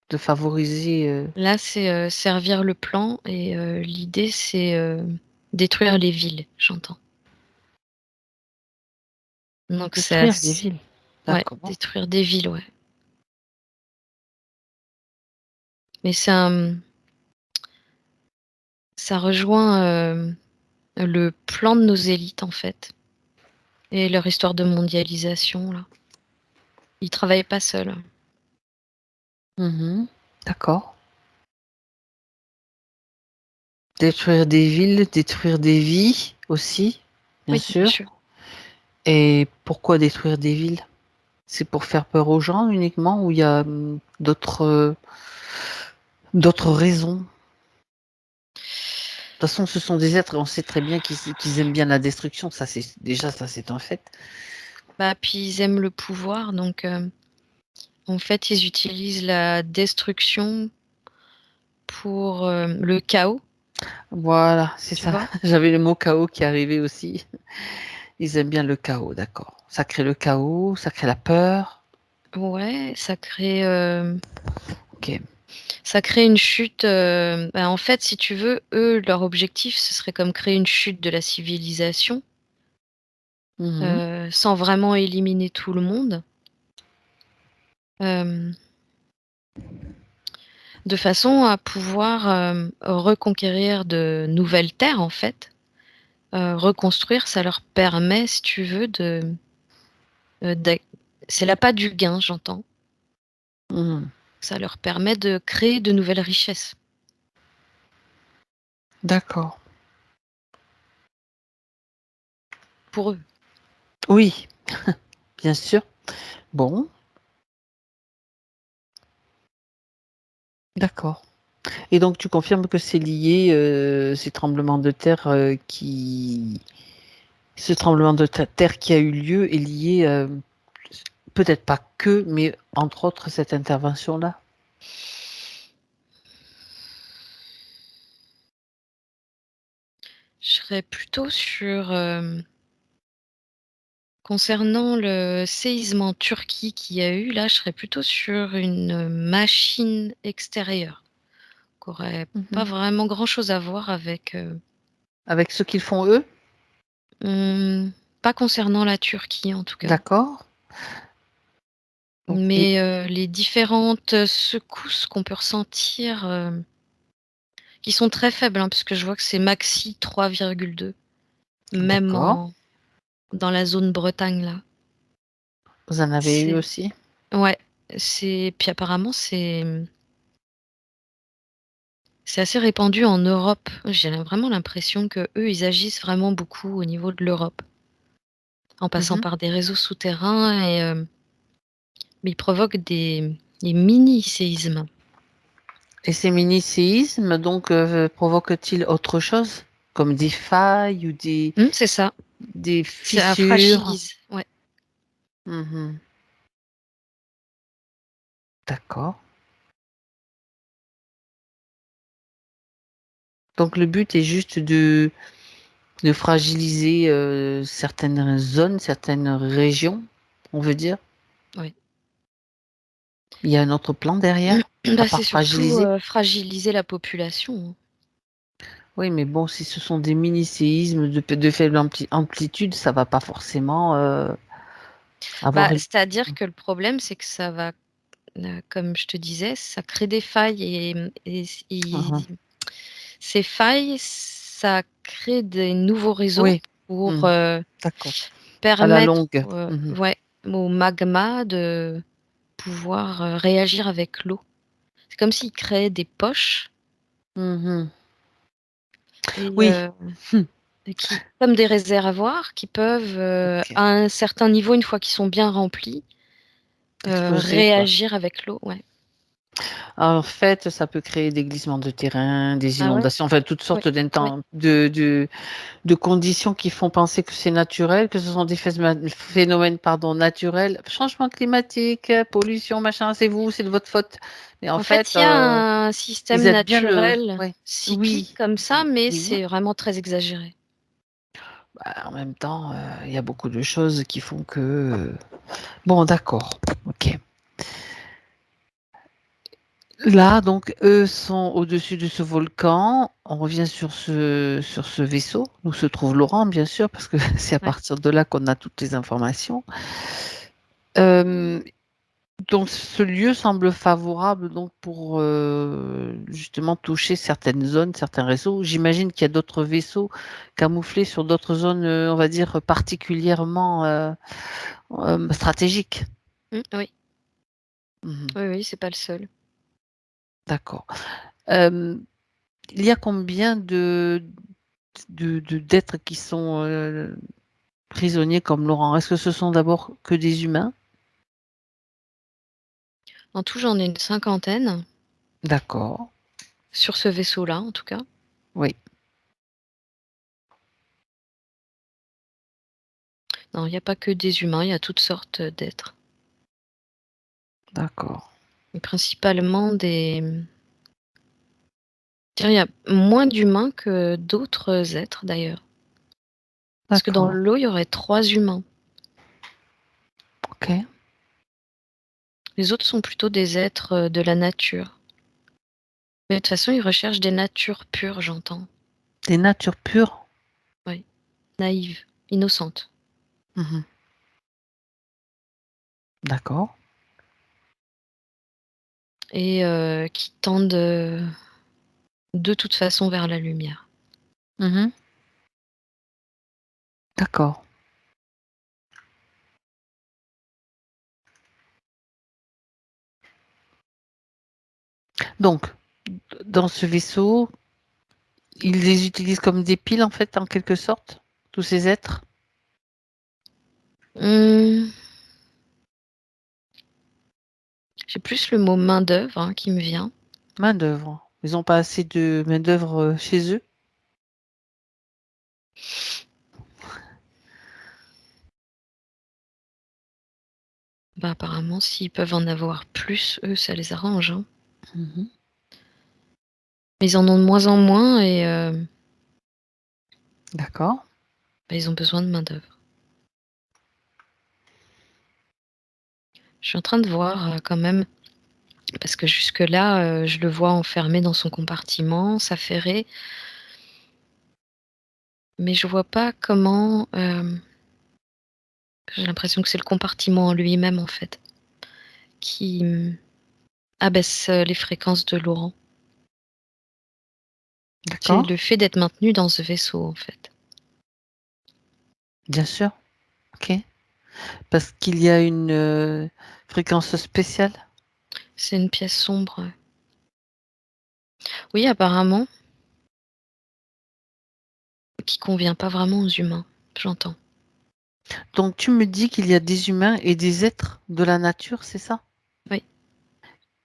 De favoriser... Là, c'est servir le plan, et l'idée, c'est détruire les villes, j'entends. Donc, détruire des villes. ouais, D'accord. détruire des villes, ouais. Mais ça rejoint le plan de nos élites, en fait, et leur histoire de mondialisation, là. Ils travaillent pas seuls. Mhm. D'accord. Détruire des villes, détruire des vies aussi, bien Oui, bien sûr. sûr. Et pourquoi détruire des villes? C'est pour faire peur aux gens uniquement ou il y a d'autres raisons? De toute façon, ce sont des êtres, on sait très bien qu'ils aiment bien la destruction, ça c'est un fait. Bah, puis ils aiment le pouvoir, donc en fait, ils utilisent la destruction pour le chaos, Voilà, c'est tu ça. vois? J'avais le mot chaos qui arrivait aussi. Ils aiment bien le chaos, d'accord. Ça crée le chaos, ça crée la peur. Ouais, Ok. ça crée une chute. Bah, en fait, si tu veux, eux, leur objectif, ce serait comme créer une chute de la civilisation, Mhm. sans vraiment éliminer tout le monde, euh, de façon à pouvoir reconquérir de nouvelles terres, en fait. Reconstruire, ça leur permet, si tu veux, euh, d'a- c'est l'appât du gain, j'entends. Mhm. Ça leur permet de créer de nouvelles richesses D'accord. pour eux. Oui, bien sûr. Bon, d'accord. Et donc tu confirmes que c'est lié, ces tremblements de terre ce tremblement de terre qui a eu lieu est lié, peut-être pas que, mais entre autres cette intervention-là? Je serais plutôt sur, concernant le séisme en Turquie qu'il y a eu, là, je serais plutôt sur une machine extérieure, qui aurait pas Mhm. vraiment grand-chose à voir avec, Avec ce qu'ils font eux? mmh, pas concernant la Turquie en tout cas, D'accord. Donc, et mais les différentes secousses qu'on peut ressentir, qui sont très faibles, hein, puisque je vois que c'est maxi 3,2, même d'accord. dans la zone Bretagne là. Vous en avez eu C'est aussi? Ouais, puis apparemment c'est assez répandu en Europe. J'ai vraiment l'impression que eux, ils agissent vraiment beaucoup au niveau de l'Europe, en passant Mhm. par des réseaux souterrains, et mais ils provoquent des mini-séismes. Et ces mini-séismes, donc, provoquent-ils autre chose? Comme des failles ou des... C'est ça. des Ça fissures. fragilise. Ouais. Mhm. D'accord. Donc le but est juste de fragiliser certaines zones, certaines régions, on veut dire. Oui. Il y a un autre plan derrière, à Bah, c'est part surtout fragiliser. fragiliser la population. Oui, mais bon, si ce sont des mini-séismes de faible amplitude, ça va pas forcément avoir Bah, une... c'est-à-dire que le problème, c'est que ça va, comme je te disais, ça crée des failles Mhm. ces failles, ça crée des nouveaux réseaux Oui, pour mhm. D'accord. À la permettre longue. Mhm. ouais, au magma de pouvoir réagir avec l'eau. C'est comme s'il créait des poches Mhm. et, Oui. comme des réservoirs qui peuvent, Ok. à un certain niveau, une fois qu'ils sont bien remplis, Exploser, quoi. réagir avec l'eau. Ouais. En fait, ça peut créer des glissements de terrain, des Ah ouais? inondations, enfin toutes Ouais. sortes Ouais. de conditions qui font penser que c'est naturel, que ce sont des phénomènes naturels. Changement climatique, pollution, machin, c'est vous, c'est de votre faute. Mais en En fait, fait, il y a un ils système aident bien le... naturel Ouais. cyclique Oui, comme ça, mais oui. c'est vraiment très exagéré. Bah, en même temps, il y a beaucoup de choses qui font que... Bon, d'accord. Ok. Là, donc, eux sont au-dessus de ce volcan. On revient sur ce vaisseau où se trouve Laurent, bien sûr, parce que c'est à Ouais. partir de là qu'on a toutes les informations. Euh, donc, ce lieu semble favorable donc pour justement toucher certaines zones, certains réseaux. J'imagine qu'il y a d'autres vaisseaux camouflés sur d'autres zones, on va dire, particulièrement stratégiques. Oui, Mhm. oui, oui, c'est pas le seul. D'accord. Euh, il y a combien d'êtres qui sont prisonniers comme Laurent? Est-ce que ce sont d'abord que des humains? En tout, j'en ai une cinquantaine, D'accord. sur ce vaisseau-là, en tout cas. Oui, Non, il n'y a pas que des humains, il y a toutes sortes d'êtres. d'accord. Et principalement des... Il y a moins d'humains que d'autres êtres, d'ailleurs. Parce que dans D'accord. l'eau, il y aurait 3 humains. Ok. Les autres sont plutôt des êtres de la nature. Mais de toute façon, ils recherchent des natures pures, j'entends. Des natures pures? Oui, naïves, innocentes. Mhm. D'accord. Et qui tendent de toute façon vers la lumière. Mhm. D'accord. Donc, dans ce vaisseau, ils les utilisent comme des piles, en fait, en quelque sorte, tous ces êtres? Hum, j'ai plus le mot main-d'œuvre qui me vient. Main-d'œuvre. Ils n'ont pas assez de main-d'œuvre chez eux? Bah, apparemment, s'ils peuvent en avoir plus, eux, ça les arrange. Mhm. Mais ils en ont de moins en moins et D'accord. bah, ils ont besoin de main-d'œuvre. Je suis en train de voir quand même, parce que jusque-là, je le vois enfermé dans son compartiment, s'affairer, mais je vois pas comment. J'ai l'impression que c'est le compartiment en lui-même, en fait, qui abaisse les fréquences de Laurent. C'est D'accord. le fait d'être maintenu dans ce vaisseau, en fait. Bien sûr. Ok. Parce qu'il y a une fréquence spéciale? C'est une pièce sombre. Oui, apparemment, qui convient pas vraiment aux humains, j'entends. Donc tu me dis qu'il y a des humains et des êtres de la nature, c'est ça? Oui.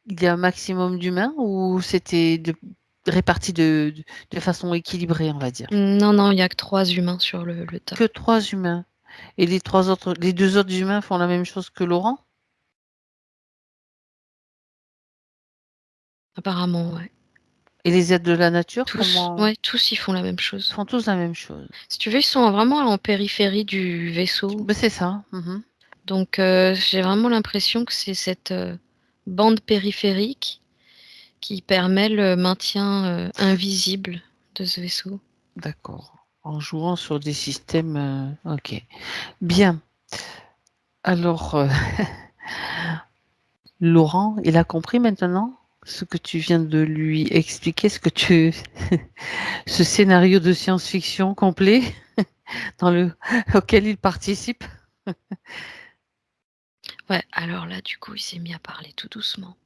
Il y a un maximum d'humains ou c'était de... répartis de façon équilibrée, on va dire. Non, non, il n'y a que 3 humains sur le tas. Que 3 humains. Et les 2 autres humains font la même chose que Laurent? Apparemment, ouais. Et les aides de la nature, Tous, ouais, tous ils font la même chose. font tous la même chose? Si tu veux, ils sont vraiment en périphérie du vaisseau. Ben, c'est ça. Mhm. Donc, j'ai vraiment l'impression que c'est cette bande périphérique qui permet le maintien invisible de ce vaisseau. D'accord. En jouant sur des systèmes. Ok. Bien. Alors, Laurent, il a compris maintenant ce que tu viens de lui expliquer, ce scénario de science-fiction complet auquel il participe? Ouais, alors là, du coup, il s'est mis à parler tout doucement.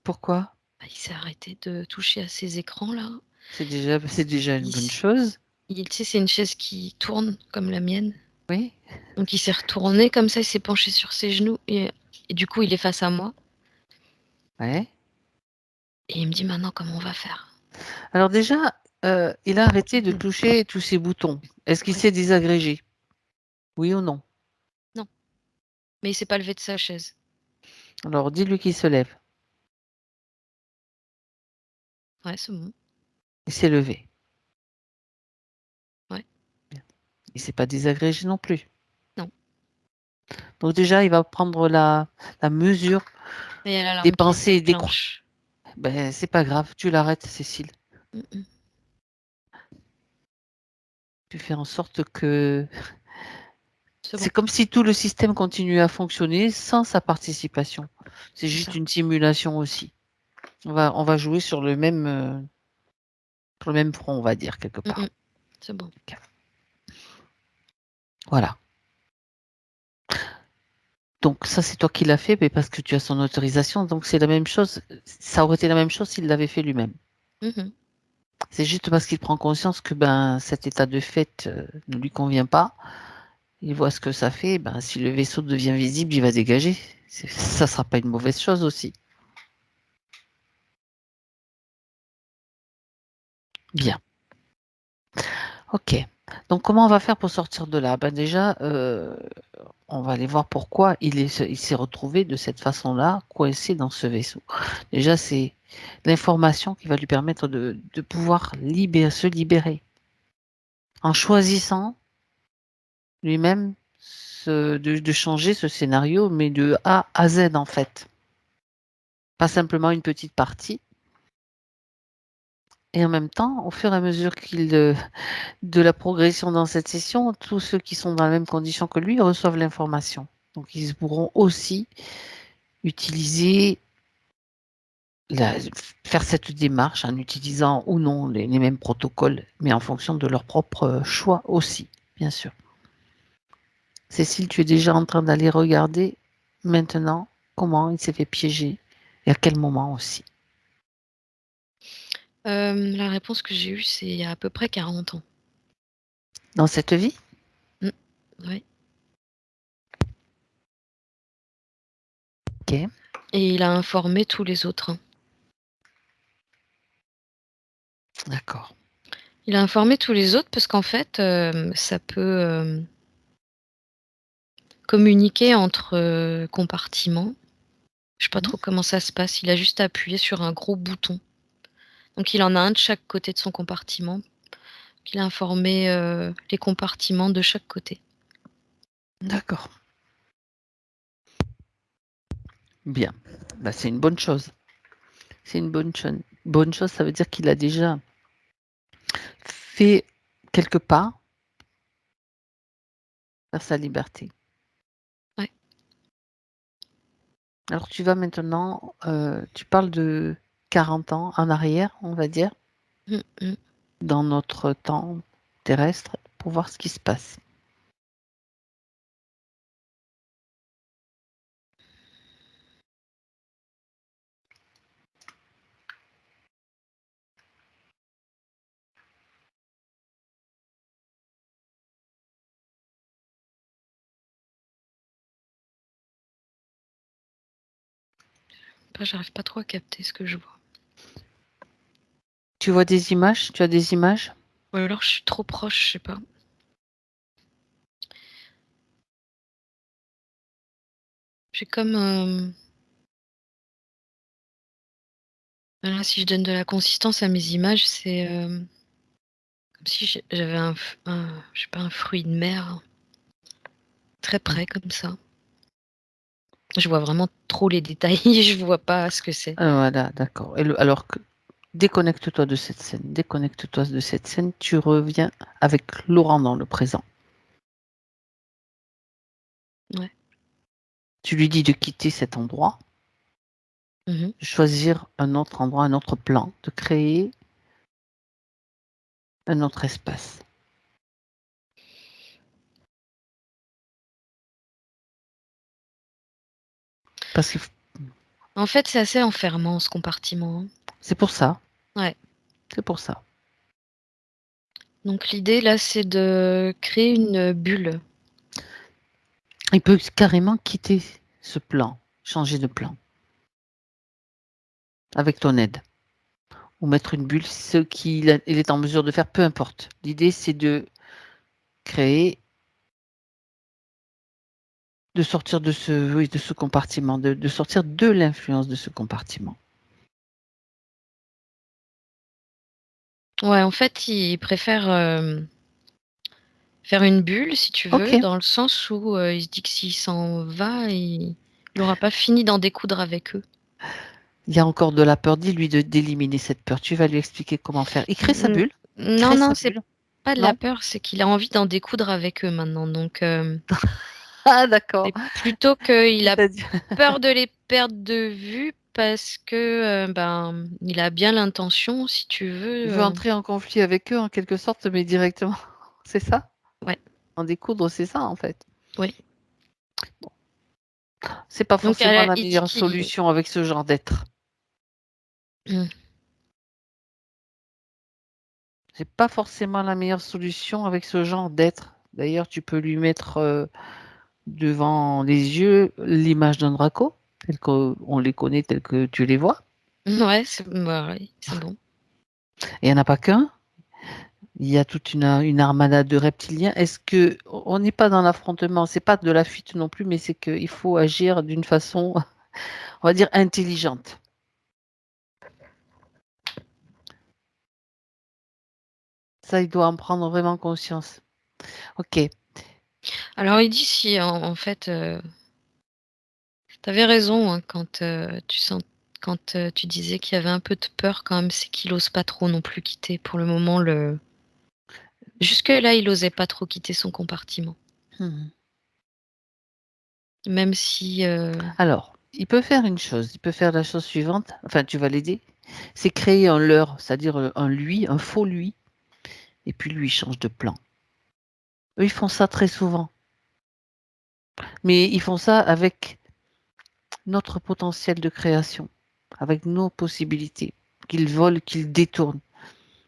Pourquoi? Il s'est arrêté de toucher à ces écrans-là. C'est déjà une Il bonne s- chose. Tu sais, c'est une chaise qui tourne comme la mienne. Oui. Donc, il s'est retourné comme ça, il s'est penché sur ses genoux et du coup, il est face à moi. Ouais. Et il me dit maintenant comment on va faire. Alors déjà, il a arrêté de toucher tous ces boutons. Est-ce qu'il Ouais. s'est désagrégé? Oui ou non? Non, mais il s'est pas levé de sa chaise. Alors dis-lui qu'il se lève. Ouais, c'est bon. Il s'est levé. Ouais. Bien. Il s'est pas désagrégé non plus. Non. Donc déjà, il va prendre la mesure Mais il y a des l'alarme qui pensées et des croix. déclenche. Ben, c'est pas grave, tu l'arrêtes, Cécile. Mm-mm. Tu fais en sorte que C'est bon, c'est comme si tout le système continuait à fonctionner sans sa participation. C'est c'est juste ça. une simulation aussi. On va jouer sur le même front, on va dire, quelque part. Mm-mm. C'est bon. Voilà. Donc ça, c'est toi qui l'as fait, mais parce que tu as son autorisation. Donc c'est la même chose. Ça aurait été la même chose s'il l'avait fait lui-même. Mhm. C'est juste parce qu'il prend conscience que cet état de fait ne lui convient pas. Il voit ce que ça fait. Ben, si le vaisseau devient visible, il va dégager. Ça sera pas une mauvaise chose aussi. Bien. Ok. Donc comment on va faire pour sortir de là? Ben déjà, on va aller voir pourquoi il s'est retrouvé de cette façon-là, coincé dans ce vaisseau. Déjà, c'est l'information qui va lui permettre de pouvoir se libérer en choisissant lui-même de changer ce scénario, mais de A à Z en fait. Pas simplement une petite partie. Et en même temps, au fur et à mesure de la progression dans cette session, tous ceux qui sont dans les mêmes conditions que lui reçoivent l'information. Donc ils pourront aussi utiliser faire cette démarche en utilisant ou non les mêmes protocoles, mais en fonction de leur propre choix aussi, bien sûr. Cécile, tu es déjà en train d'aller regarder maintenant comment il s'est fait piéger et à quel moment aussi. La réponse que j'ai eue, c'est il y a à peu près 40 ans. Dans cette vie? Oui. Ok. Et il a informé tous les autres. D'accord. Il a informé tous les autres parce qu'en fait, ça peut communiquer entre compartiments. Je sais pas trop comment ça se passe. Il a juste appuyé sur un gros bouton. Donc il en a un de chaque côté de son compartiment. Il a informé les compartiments de chaque côté. D'accord. Bien. C'est une bonne chose. C'est une bonne chose. Bonne chose, ça veut dire qu'il a déjà fait quelques pas vers sa liberté. Ouais. Alors tu vas maintenant, tu parles de 40 ans en arrière, on va dire, Mm, mm. dans notre temps terrestre, pour voir ce qui se passe. Après, j'arrive pas trop à capter ce que je vois. Tu vois des images? Tu as des images? Ou alors je suis trop proche, je sais pas. J'ai comme là, si je donne de la consistance à mes images, c'est comme si j'avais je sais pas, un fruit de mer très près comme ça. Je vois vraiment trop les détails, je vois pas ce que c'est. Voilà, d'accord. Alors que déconnecte-toi de cette scène. Déconnecte-toi de cette scène. Tu reviens avec Laurent dans le présent. Ouais. Tu lui dis de quitter cet endroit, Mmh. de choisir un autre endroit, un autre plan, de créer un autre espace. Parce que En fait, c'est assez enfermant ce compartiment, hein. c'est pour ça. Ouais. C'est pour ça. Donc l'idée là, c'est de créer une bulle. Il peut carrément quitter ce plan, changer de plan, avec ton aide. Ou mettre une bulle, ce qu'il est en mesure de faire, peu importe. L'idée, c'est de créer, de sortir de ce compartiment, de sortir de l'influence de ce compartiment. Ouais, en fait, il préfère faire une bulle, si tu veux, Ok. dans le sens où il se dit que s'il s'en va, il n'aura pas fini d'en découdre avec eux. Il y a encore de la peur. Dis-lui d'éliminer cette peur. Tu vas lui expliquer comment faire. Il crée sa N- bulle. Non, Crée non, sa c'est bulle. pas de la Non? peur, c'est qu'il a envie d'en découdre avec eux maintenant. Donc, Ah, d'accord. c'est plutôt qu'il a C'est-à-dire, peur de les perdre de vue parce que ben, il a bien l'intention, si tu il veux. veut entrer en conflit avec eux en quelque sorte, mais directement. C'est ça? Ouais, En découdre, c'est ça en fait. ouais. C'est pas Donc, forcément la il dit meilleure qu'il. solution avec ce genre d'être. Hmm. C'est pas forcément la meilleure solution avec ce genre d'être. D'ailleurs, tu peux lui mettre devant les yeux l'image d'un Draco, tel qu'on les connaît, tel que tu les vois. Ouais, bah, ouais, c'est bon. Et il n'y en a pas qu'un. Il y a toute une armada de reptiliens. Est-ce que on n'est pas dans l'affrontement? C'est pas de la fuite non plus, mais c'est qu'il faut agir d'une façon, on va dire, intelligente. Ça, il doit en prendre vraiment conscience. Ok. Alors, il dit si, en fait, tu avais raison hein, quand tu disais qu'il y avait un peu de peur quand même, c'est qu'il ose pas trop non plus quitter pour le moment le. Jusque-là, il osait pas trop quitter son compartiment. Mhm. Même si. Alors, il peut faire une chose. Il peut faire la chose suivante. Enfin, tu vas l'aider. C'est créer un leurre, c'est-à-dire un lui, un faux lui. Et puis lui, il change de plan. Eux, ils font ça très souvent. Mais ils font ça avec notre potentiel de création, avec nos possibilités, qu'ils volent, qu'ils détournent.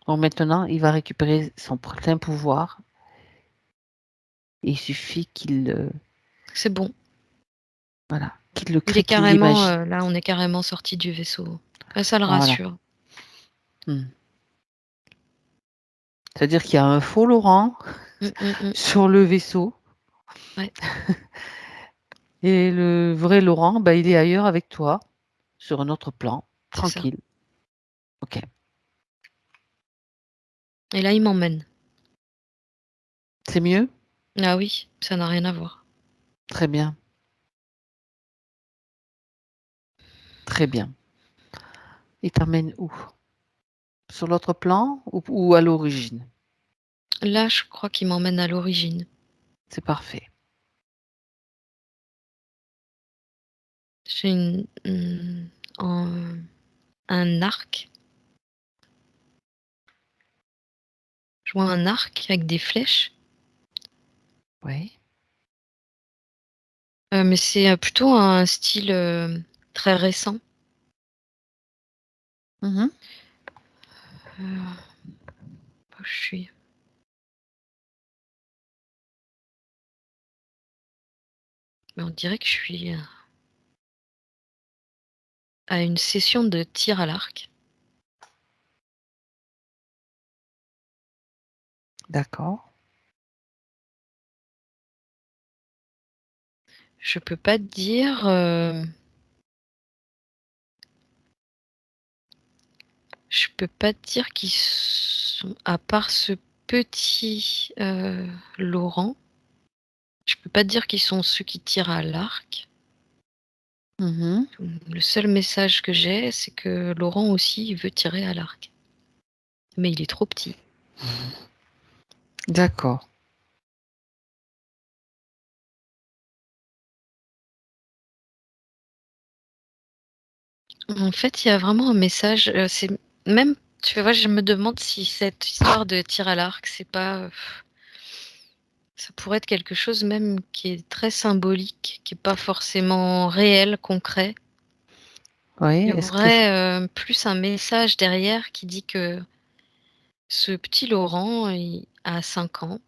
Donc maintenant, il va récupérer son plein pouvoir. Et il suffit C'est bon. voilà, qu'il le Il est crée, qu'il carrément. l'imagine. Là, on est carrément sorti du vaisseau. Ah, ça le Voilà. rassure. Hmm. C'est-à-dire qu'il y a un faux Laurent Mm, mm, mm. sur le vaisseau. Ouais, Et le vrai Laurent, bah, il est ailleurs avec toi, sur un autre plan, c'est ça. tranquille. Ok, Et là, il m'emmène. c'est mieux? Ah oui, ça n'a rien à voir. Très bien, très bien. Il t'emmène où? Sur l'autre plan ou à l'origine? Là, je crois qu'il m'emmène à l'origine. C'est parfait. J'ai un arc. Je vois un arc avec des flèches. Oui. Mais c'est plutôt un style très récent. Mhm. Euh, où je suis. Mais on dirait que je suis à une session de tir à l'arc. D'accord. Je peux pas te dire. Je peux pas te dire qu'ils sont, à part ce petit Laurent, je peux pas te dire qu'ils sont ceux qui tirent à l'arc. Mhm. Le seul message que j'ai, c'est que Laurent aussi, il veut tirer à l'arc. Mais il est trop petit. D'accord. En fait, il y a vraiment un message. C'est même, tu vois, je me demande si cette histoire de tir à l'arc, c'est pas, ça pourrait être quelque chose même qui est très symbolique, qui est pas forcément réel, concret. Oui, Il y est-ce que... aurait plus un message derrière qui dit que ce petit Laurent, il a 5 ans.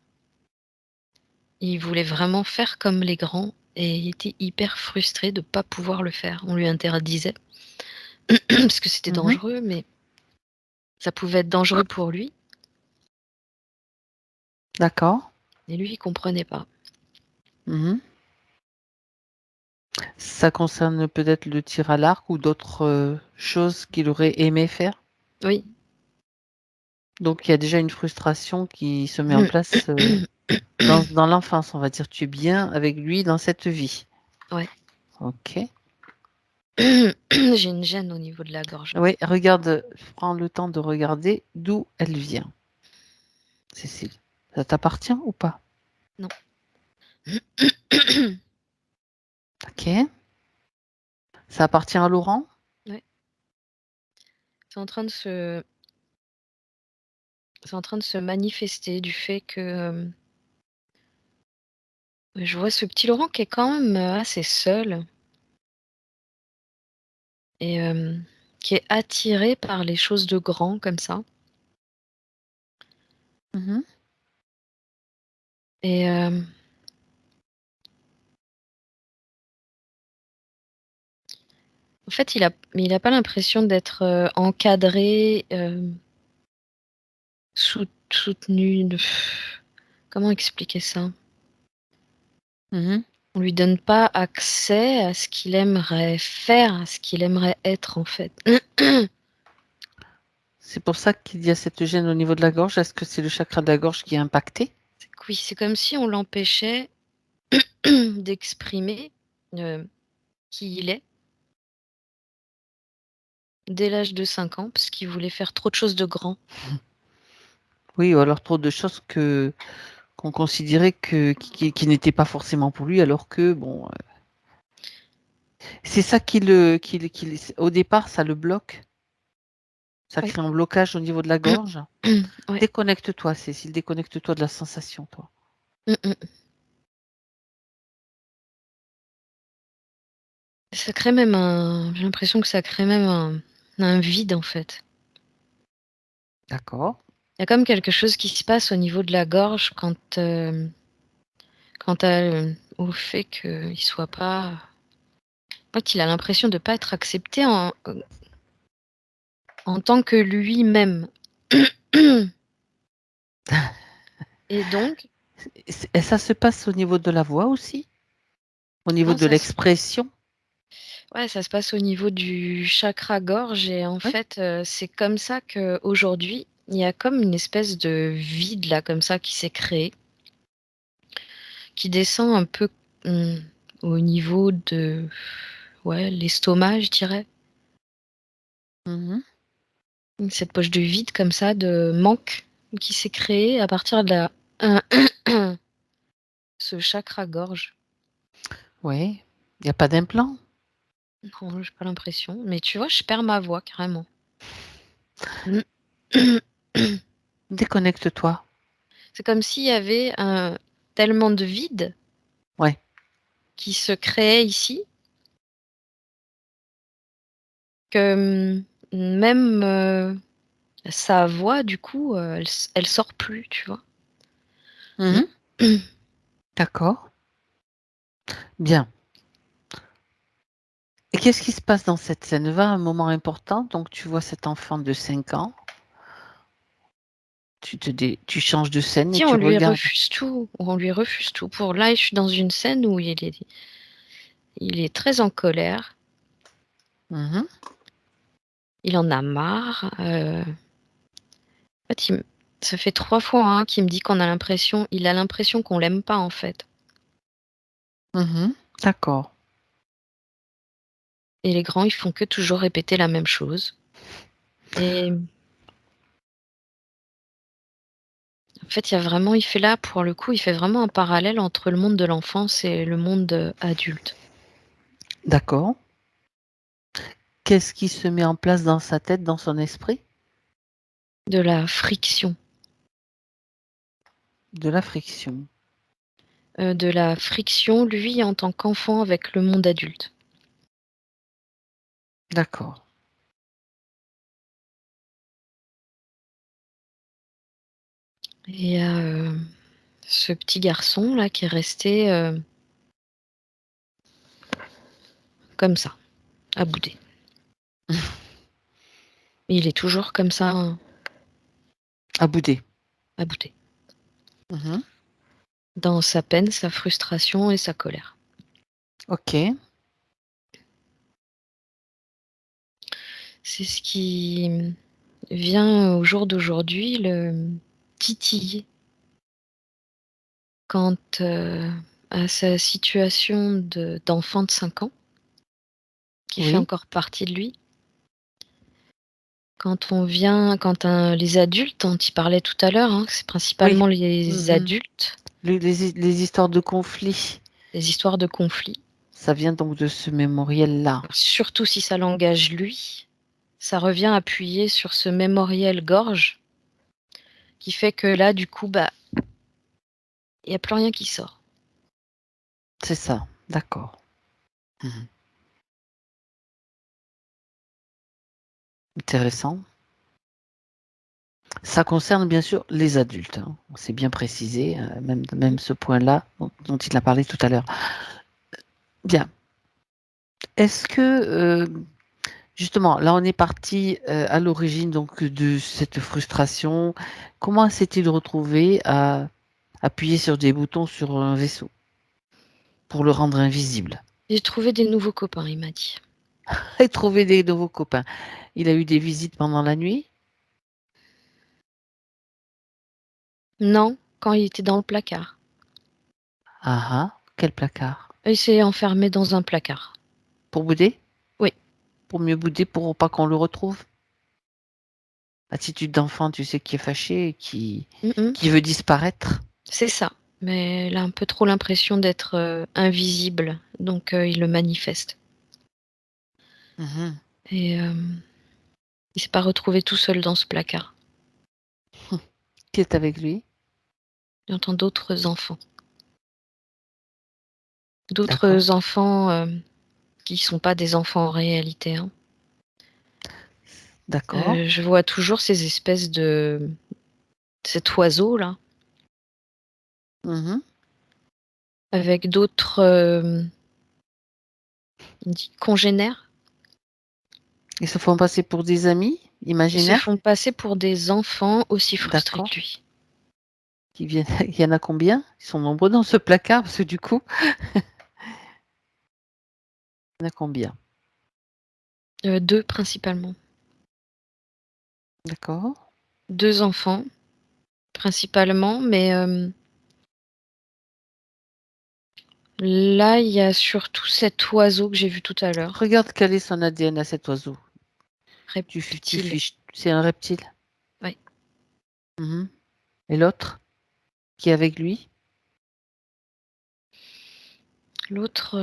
Il voulait vraiment faire comme les grands et il était hyper frustré de ne pas pouvoir le faire. On lui interdisait parce que c'était Mhm. dangereux, mais ça pouvait être dangereux pour lui D'accord. et lui, il comprenait pas. Mhm. Ça concerne peut-être le tir à l'arc ou d'autres choses qu'il aurait aimé faire. Oui. Donc, il y a déjà une frustration qui se met en place dans l'enfance, on va dire. Tu es bien avec lui dans cette vie. Ouais. Ok. J'ai une gêne au niveau de la gorge. Oui, regarde, prends le temps de regarder d'où elle vient, Cécile. Ça t'appartient ou pas? Non. Ok. Ça appartient à Laurent? Ouais. C'est en train de se, c'est en train de se manifester du fait que je vois ce petit Laurent qui est quand même assez seul et qui est attiré par les choses de grand comme ça. Mhm. Et en fait, il a pas l'impression d'être encadré, soutenu. Comment expliquer ça? Mhm. On lui donne pas accès à ce qu'il aimerait faire, à ce qu'il aimerait être en fait. C'est pour ça qu'il y a cette gêne au niveau de la gorge. Est-ce que c'est le chakra de la gorge qui est impacté? Oui, c'est comme si on l'empêchait d'exprimer qui il est dès l'âge de 5 ans, parce qu'il voulait faire trop de choses de grand. Oui, ou alors trop de choses qu'on considérait qui n'étaient pas forcément pour lui, alors que bon, c'est ça au départ, ça le bloque. Ça Oui. crée un blocage au niveau de la gorge. Ouais. Déconnecte-toi, Cécile, déconnecte-toi de la sensation, toi. Mm, mm. Ça crée même j'ai l'impression que ça crée même un vide en fait. D'accord. Il y a comme quelque chose qui se passe au niveau de la gorge quant au fait qu'il soit pas. En fait, il a l'impression de ne pas être accepté en tant que lui-même. Et donc, Et ça se passe au niveau de la voix aussi, au niveau non, de l'expression. ouais, ça se passe au niveau du chakra gorge et en Oui. fait, c'est comme ça qu'aujourd'hui, il y a comme une espèce de vide là, comme ça, qui s'est créé, qui descend un peu au niveau de l'estomac, je dirais. Mhm. Cette poche de vide comme ça, de manque qui s'est créée à partir de ce chakra gorge. Oui. Il n'y a pas d'implant. Non, j'ai pas l'impression. Mais tu vois, je perds ma voix carrément. Déconnecte-toi. C'est comme s'il y avait tellement de vide Ouais. qui se créait ici que même sa voix, du coup, elle sort plus, tu vois. Mhm. D'accord. Bien. Et qu'est-ce qui se passe dans cette scène? Va un moment important. Donc, tu vois cet enfant de 5 ans Tu changes de scène et Si tu on lui regardes. refuse tout, on lui refuse tout. Pour là, je suis dans une scène où il est très en colère. Mhm, Il en a marre. En fait, ça fait 3 fois hein, qu'il me dit il a l'impression qu'on l'aime pas en fait. mhm. D'accord. Et les grands, ils font que toujours répéter la même chose. Et en fait, pour le coup, il fait vraiment un parallèle entre le monde de l'enfance et le monde adulte. D'accord. Qu'est-ce qui se met en place dans sa tête, dans son esprit? De la friction. De la friction. De la friction, lui, en tant qu'enfant avec le monde adulte. D'accord. Et il y a ce petit garçon là qui est resté comme ça, à bouder. Il est toujours comme ça, hein, À bouder. à bouder. Mhm. Dans sa peine, sa frustration et sa colère. Ok. C'est ce qui vient au jour d'aujourd'hui le titiller quant à sa situation d'enfant de 5 ans, qui fait Oui. encore partie de lui. Les adultes dont il parlait tout à l'heure, hein, c'est Oui. principalement les Mhm. adultes, Les histoires de conflit, les histoires de conflit, ça vient donc de ce mémoriel-là. surtout si ça l'engage lui, ça revient appuyer sur ce mémoriel gorge qui fait que là, du coup, il n'y a plus rien qui sort. C'est ça. D'accord. Mhm. Intéressant. Ça concerne bien sûr les adultes, hein. C'est bien précisé, même ce point-là dont il a parlé tout à l'heure. Bien. Est-ce que, justement, là on est parti à l'origine donc de cette frustration. Comment s'est-il retrouvé à appuyer sur des boutons sur un vaisseau pour le rendre invisible J'ai trouvé des nouveaux copains, il m'a dit. et trouver des nouveaux copains? Il a eu des visites pendant la nuit? Non, quand il était dans le placard. Ah ah, quel placard? Il s'est enfermé dans un placard. Pour bouder? Oui. Pour mieux bouder, pour pas qu'on le retrouve? Attitude d'enfant, tu sais, qui est fâché, Mhm. qui veut disparaître. C'est ça. Mais il a un peu trop l'impression d'être invisible, donc il le manifeste. Mhm. Et il s'est pas retrouvé tout seul dans ce placard. Qui est avec lui? Il entend d'autres enfants. D'accord. D'autres enfants qui sont pas des enfants en réalité, hein. D'accord. Je vois toujours ces espèces de cet oiseau là, Mhm. avec d'autres congénères. Ils se font passer pour des amis Ils se imaginaires? font passer pour des enfants aussi frustrés D'accord. que lui. Qui viennent... Il y en a combien? Ils sont nombreux dans ce placard, parce que du coup, il y en a combien? 2 principalement. D'accord. 2 enfants principalement, mais là, il y a surtout cet oiseau que j'ai vu tout à l'heure. Regarde quel est son ADN à cet oiseau. Tu Reptile. fiches. C'est un reptile. Ouais. Mhm. Et l'autre qui est avec lui? L'autre,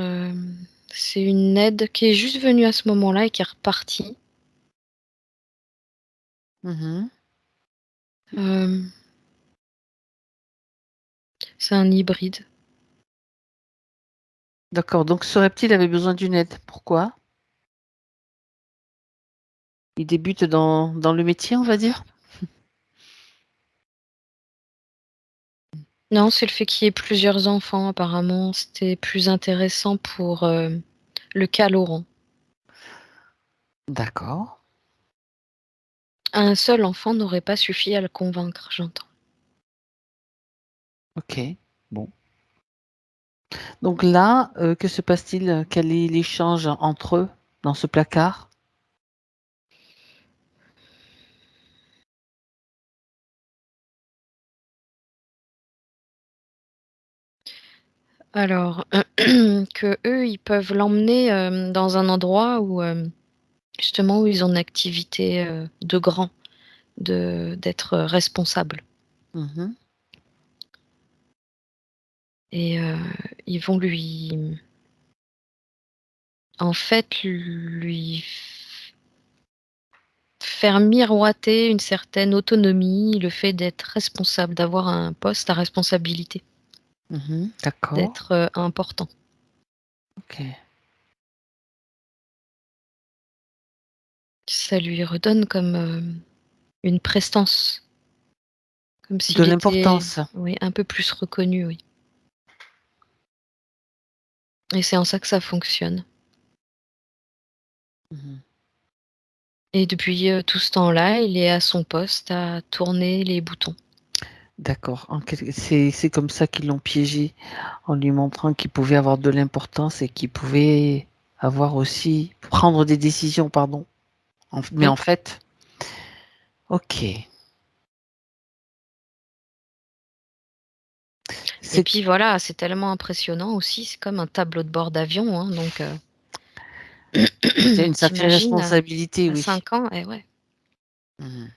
c'est une aide qui est juste venue à ce moment-là et qui est repartie. Mhm. Hem, c'est un hybride. D'accord. Donc ce reptile avait besoin d'une aide. Pourquoi? Il débute dans le métier, on va dire? Non, c'est le fait qu'il y ait plusieurs enfants apparemment, c'était plus intéressant pour, le cas Laurent. D'accord. Un seul enfant n'aurait pas suffi à le convaincre, j'entends. Ok, bon. Donc là, que se passe-t-il? Quel est l'échange entre eux dans ce placard? Alors, que eux, ils peuvent l'emmener dans un endroit où, justement, où ils ont une activité de grand, d'être responsable. Mhm. Et ils vont en fait, lui faire miroiter une certaine autonomie, le fait d'être responsable, d'avoir un poste à responsabilité, Mhm. D'accord. d'être important. Ok. Ça lui redonne comme une prestance, comme De s'il était, l'importance. oui, un peu plus reconnu, oui. Et c'est en ça que ça fonctionne. Mhm. Et depuis tout ce temps-là, il est à son poste à tourner les boutons. D'accord. C'est comme ça qu'ils l'ont piégé en lui montrant qu'il pouvait avoir de l'importance et qu'il pouvait avoir aussi prendre des décisions, pardon. Mais Oui. en fait, ok. Et C'est puis voilà, c'est tellement impressionnant aussi, c'est comme un tableau de bord d'avion, hein, donc c'est une sacrée t'imagines responsabilité, à oui. 5 ans, et ouais. Mhm.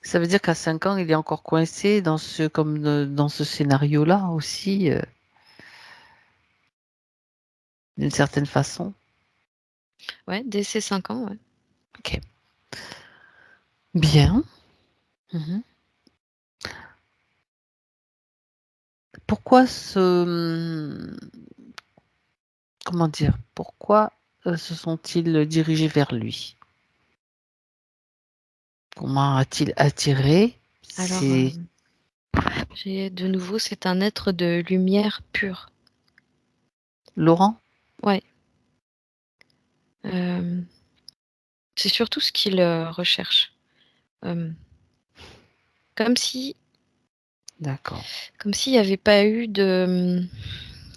Ça veut dire qu'à 5 ans, il est encore coincé dans dans ce scénario-là aussi, d'une certaine façon. Ouais, dès ses 5 ans, ouais. Ok. Bien. Mhm. Pourquoi comment dire, pourquoi se sont-ils dirigés vers lui? Comment a-t-il attiré? Alors, C'est de nouveau, c'est un être de lumière pure. Laurent? Ouais. Euh, c'est surtout ce qu'il recherche. Euh, comme si, D'accord. comme s'il n'y avait pas eu de,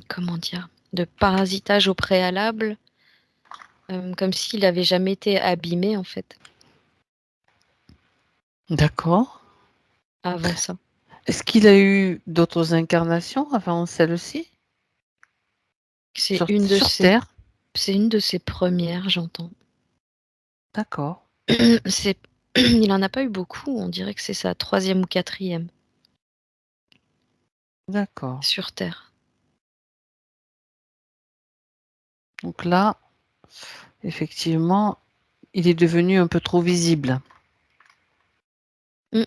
comment dire, de parasitage au préalable, comme s'il n'avait jamais été abîmé en fait D'accord. avant ça. Est-ce qu'il a eu d'autres incarnations avant celle-ci? Sur Terre? C'est une de ses premières, j'entends. D'accord. C'est, il en a pas eu beaucoup. On dirait que c'est sa troisième ou quatrième D'accord. sur Terre. Donc là, effectivement, il est devenu un peu trop visible. Mm.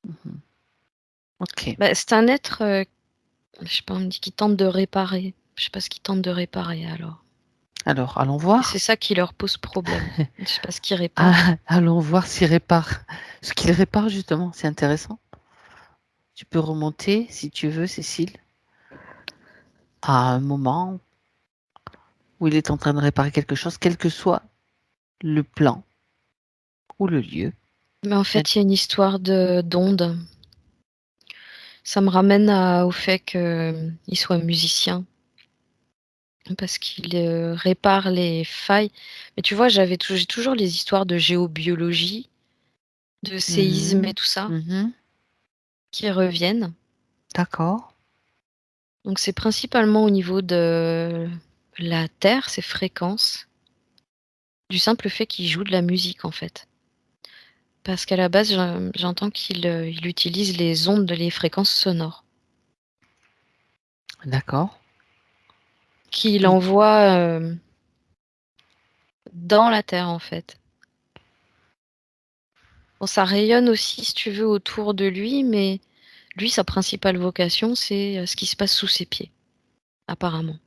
Mhm. Ok. Bah, c'est un être, je sais pas, on me dit qu'il tente de réparer. Je sais pas ce qu'il tente de réparer alors. Alors, allons Et c'est voir. ça qui leur pose problème. Je sais pas ce qu'il répare. Ah, allons voir s'il répare. Ce qu'il répare, justement, c'est intéressant. Tu peux remonter, si tu veux, Cécile, à un moment où il est en train de réparer quelque chose, quel que soit le plan ou le lieu. Mais en fait, il y a une histoire de d'onde. Ça me ramène au fait qu'il soit musicien. Parce qu'il répare les failles. Mais tu vois, j'ai toujours les histoires de géobiologie, de séisme et Mhm. tout ça Mhm. qui reviennent. D'accord. Donc c'est principalement au niveau de la Terre, ses fréquences, du simple fait qu'il joue de la musique en fait. Parce qu'à la base, j'entends il utilise les ondes, les fréquences sonores, D'accord. qu'il Il- envoie dans la Terre en fait. Bon, ça rayonne aussi, si tu veux, autour de lui, mais lui, sa principale vocation, c'est ce qui se passe sous ses pieds, apparemment.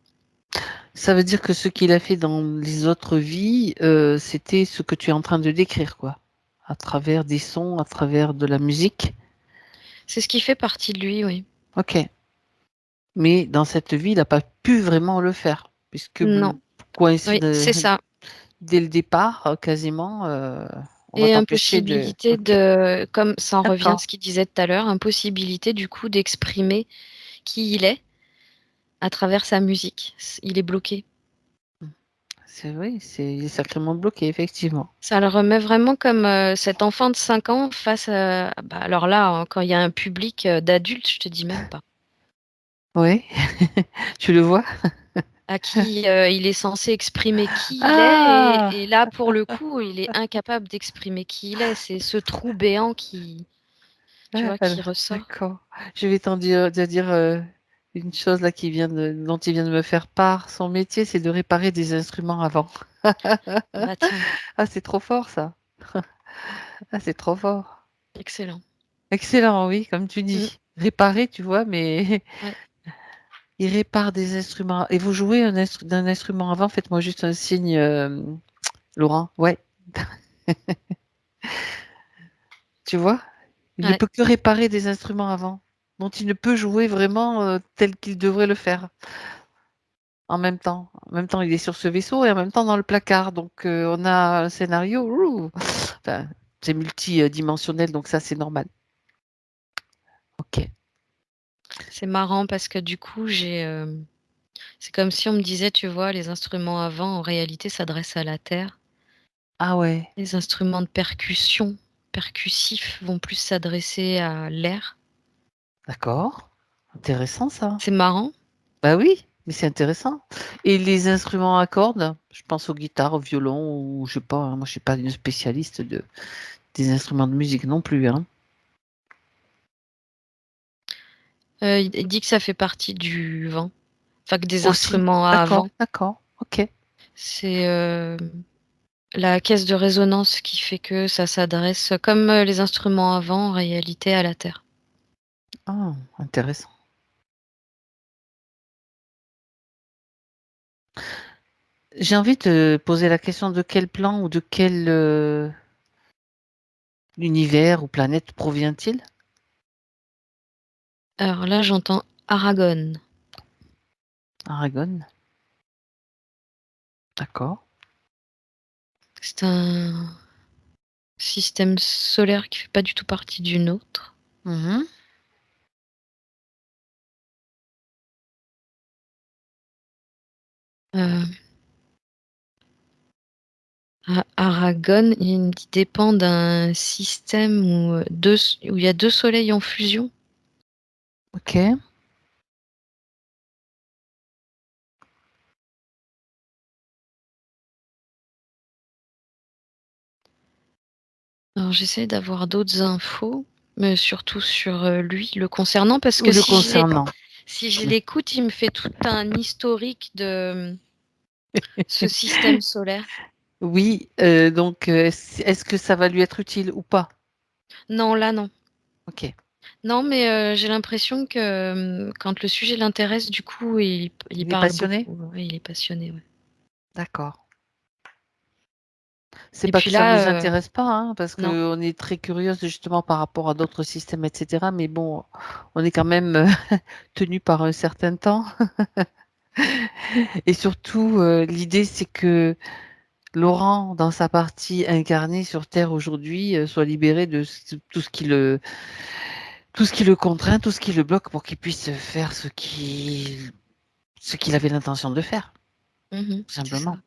Ça veut dire que ce qu'il a fait dans les autres vies, c'était ce que tu es en train de décrire, quoi. À travers des sons, à travers de la musique. C'est ce qui fait partie de lui, oui. Ok. Mais dans cette vie, il n'a pas pu vraiment le faire, puisque Non, oui, coïncide. c'est ça. dès le départ, quasiment, on va Et t'empêcher de. impossibilité Ok, comme ça en revient à d'accord. ce qu'il disait tout à l'heure, impossibilité du coup d'exprimer qui il est à travers sa musique. Il est bloqué. C'est vrai, il est sacrément bloqué, effectivement. Ça le remet vraiment comme cet enfant de 5 ans face à... Bah, alors là, quand il y a un public d'adultes, je te dis même pas. Oui, tu le vois? À qui il est censé exprimer qui il est, Ah! et là, pour le coup, il est incapable d'exprimer qui il est. C'est ce trou béant tu vois, qui ressort. D'accord. Je vais te dire une chose là dont il vient de me faire part. Son métier, c'est de réparer des instruments avant. Bah tiens, Ah, c'est trop fort ça. Ah, c'est trop fort. excellent. Excellent, oui, comme tu Mm, dis. Réparer, tu vois, mais ouais. il répare des instruments. Et vous jouez d'un instrument avant? Faites-moi juste un signe, Laurent. Ouais, tu vois? Il ne Ouais. peut que réparer des instruments avant, dont il ne peut jouer vraiment tel qu'il devrait le faire en même temps. En même temps, il est sur ce vaisseau et en même temps dans le placard. Donc, on a un scénario. Enfin, c'est multidimensionnel, donc ça, c'est normal. Ok. C'est marrant parce que du coup, c'est comme si on me disait, tu vois, les instruments avant, en réalité, s'adressent à la Terre. Ah ouais, Les instruments de percussion, percussifs, vont plus s'adresser à l'air. d'accord. Intéressant ça. C'est marrant. Bah oui, mais c'est intéressant. Et les instruments à cordes, je pense aux guitares, au violon, ou je sais pas, hein, moi je suis pas une spécialiste des instruments de musique non plus, hein. Il dit que ça fait partie du vent. Enfin, que des Aussi. instruments à D'accord, vent. d'accord, ok. C'est la caisse de résonance qui fait que ça s'adresse, comme les instruments à vent, en réalité, à la Terre. Ah, intéressant. J'ai envie de te poser la question de quel plan ou de quel univers ou planète provient-il? Alors là, j'entends Aragon. Aragon, d'accord. C'est un système solaire qui fait pas du tout partie du nôtre. Mhm. Euh, Aragon, il dépend d'un système où il y a deux soleils en fusion. Ok. Alors j'essaie d'avoir d'autres infos, mais surtout sur lui, le concernant, parce Ou que le concernant. si je l'écoute, il me fait tout un historique de ce système solaire. Oui, donc est-ce que ça va lui être utile ou pas? Non, là, non. Ok. Non, mais j'ai l'impression que quand le sujet l'intéresse, du coup, il Il est parle passionné? beaucoup. Ouais, il est passionné. Ouais. D'accord. C'est Et pas que puis ça nous là, intéresse pas, hein, parce non. qu'on est très curieuse justement par rapport à d'autres systèmes, etc. Mais bon, on est quand même tenu par un certain temps. Et surtout, l'idée, c'est que Laurent, dans sa partie incarnée sur Terre aujourd'hui, soit libéré de tout ce qui le contraint, tout ce qui le bloque pour qu'il puisse faire ce qu'il avait l'intention de faire, Mhm, tout c'est ça. simplement.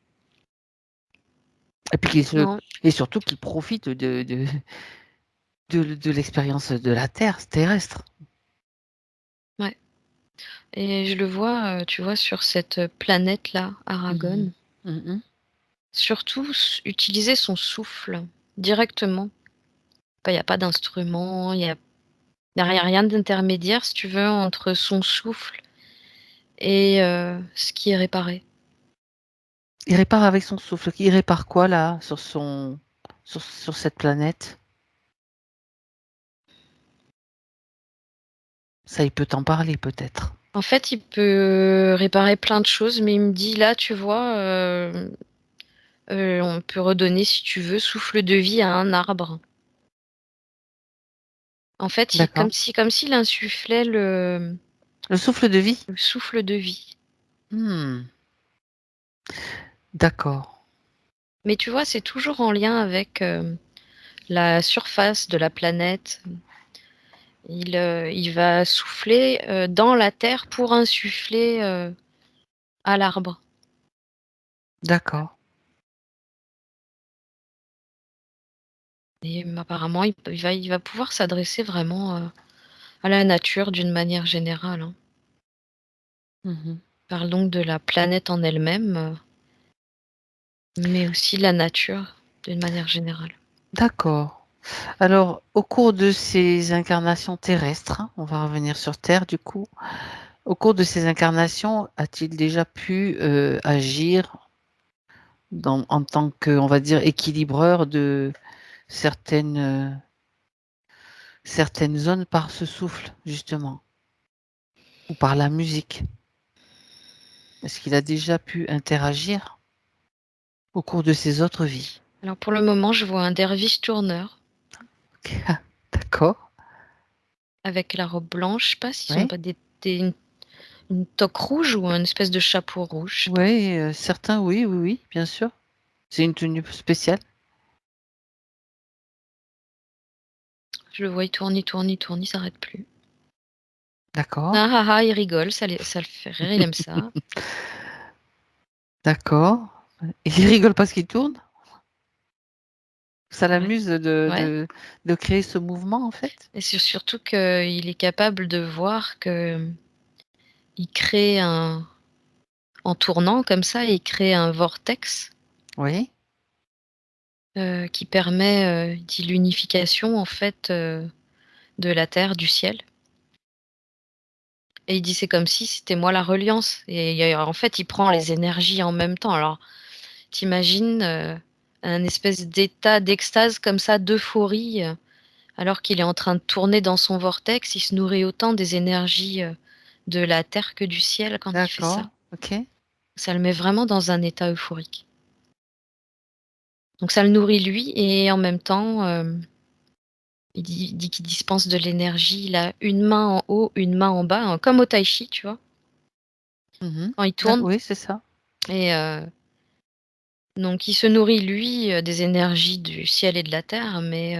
Et puis Non. et surtout qu'il profite de l'expérience de la Terre terrestre. Ouais. Et je le vois, tu vois, sur cette planète-là, Mhm. Aragon, Mhm. surtout utiliser son souffle directement. Il n'y a pas d'instrument, il y a rien d'intermédiaire, si tu veux, entre son souffle et ce qui est réparé. Il répare avec son souffle. Il répare quoi là sur cette planète? Ça, il peut t'en parler peut-être. En fait, il peut réparer plein de choses, mais il me dit là, tu vois, on peut redonner, si tu veux, souffle de vie à un arbre. En fait, D'accord. comme s'il insufflait Le souffle de vie? le souffle de vie. Hmm. D'accord. Mais tu vois, c'est toujours en lien avec la surface de la planète. Il va souffler dans la terre pour insuffler à l'arbre. D'accord. Et apparemment, il va pouvoir s'adresser vraiment à la nature d'une manière générale, hein. Mmh. Il parle donc de la planète en elle-même, mais aussi la nature d'une manière générale. D'accord. Alors, au cours de ces incarnations terrestres, hein, on va revenir sur Terre du coup. Au cours de ces incarnations, a-t-il déjà pu, agir en tant que, on va dire, équilibreur de certaines, certaines zones par ce souffle, justement, ou par la musique? Est-ce qu'il a déjà pu interagir au cours de ses autres vies? Alors pour le moment, je vois un derviche tourneur OK. D'accord. avec la robe blanche. Je sais pas s'ils ont Oui. pas une toque rouge ou une espèce de chapeau rouge, je sais pas. Oui, certains oui, oui, oui, bien sûr. C'est une tenue spéciale. Je le vois, il tourne, il s'arrête plus. D'accord, Ah ah ah, il rigole, ça le fait rire, il aime ça. d'accord. Il rigole parce qu'il tourne? Ça Ouais, l'amuse ouais. de créer ce mouvement, en fait? Et surtout qu'il est capable de voir que il crée en tournant comme ça, il crée un vortex Oui, qui permet dit l'unification en fait de la terre, du ciel. Et il dit c'est comme si c'était moi la reliance. Et en fait, il prend les énergies en même temps. Alors, t'imagines un espèce d'état d'extase comme ça, d'euphorie, alors qu'il est en train de tourner dans son vortex. Il se nourrit autant des énergies de la terre que du ciel quand il fait ça. d'accord, OK. Ça le met vraiment dans un état euphorique. Donc ça le nourrit lui et en même temps, il dit qu'il dispense de l'énergie. Il a une main en haut, une main en bas, hein, comme au tai chi, tu vois? Mmh. Quand il tourne Oui, c'est ça. et donc il se nourrit lui des énergies du ciel et de la terre, mais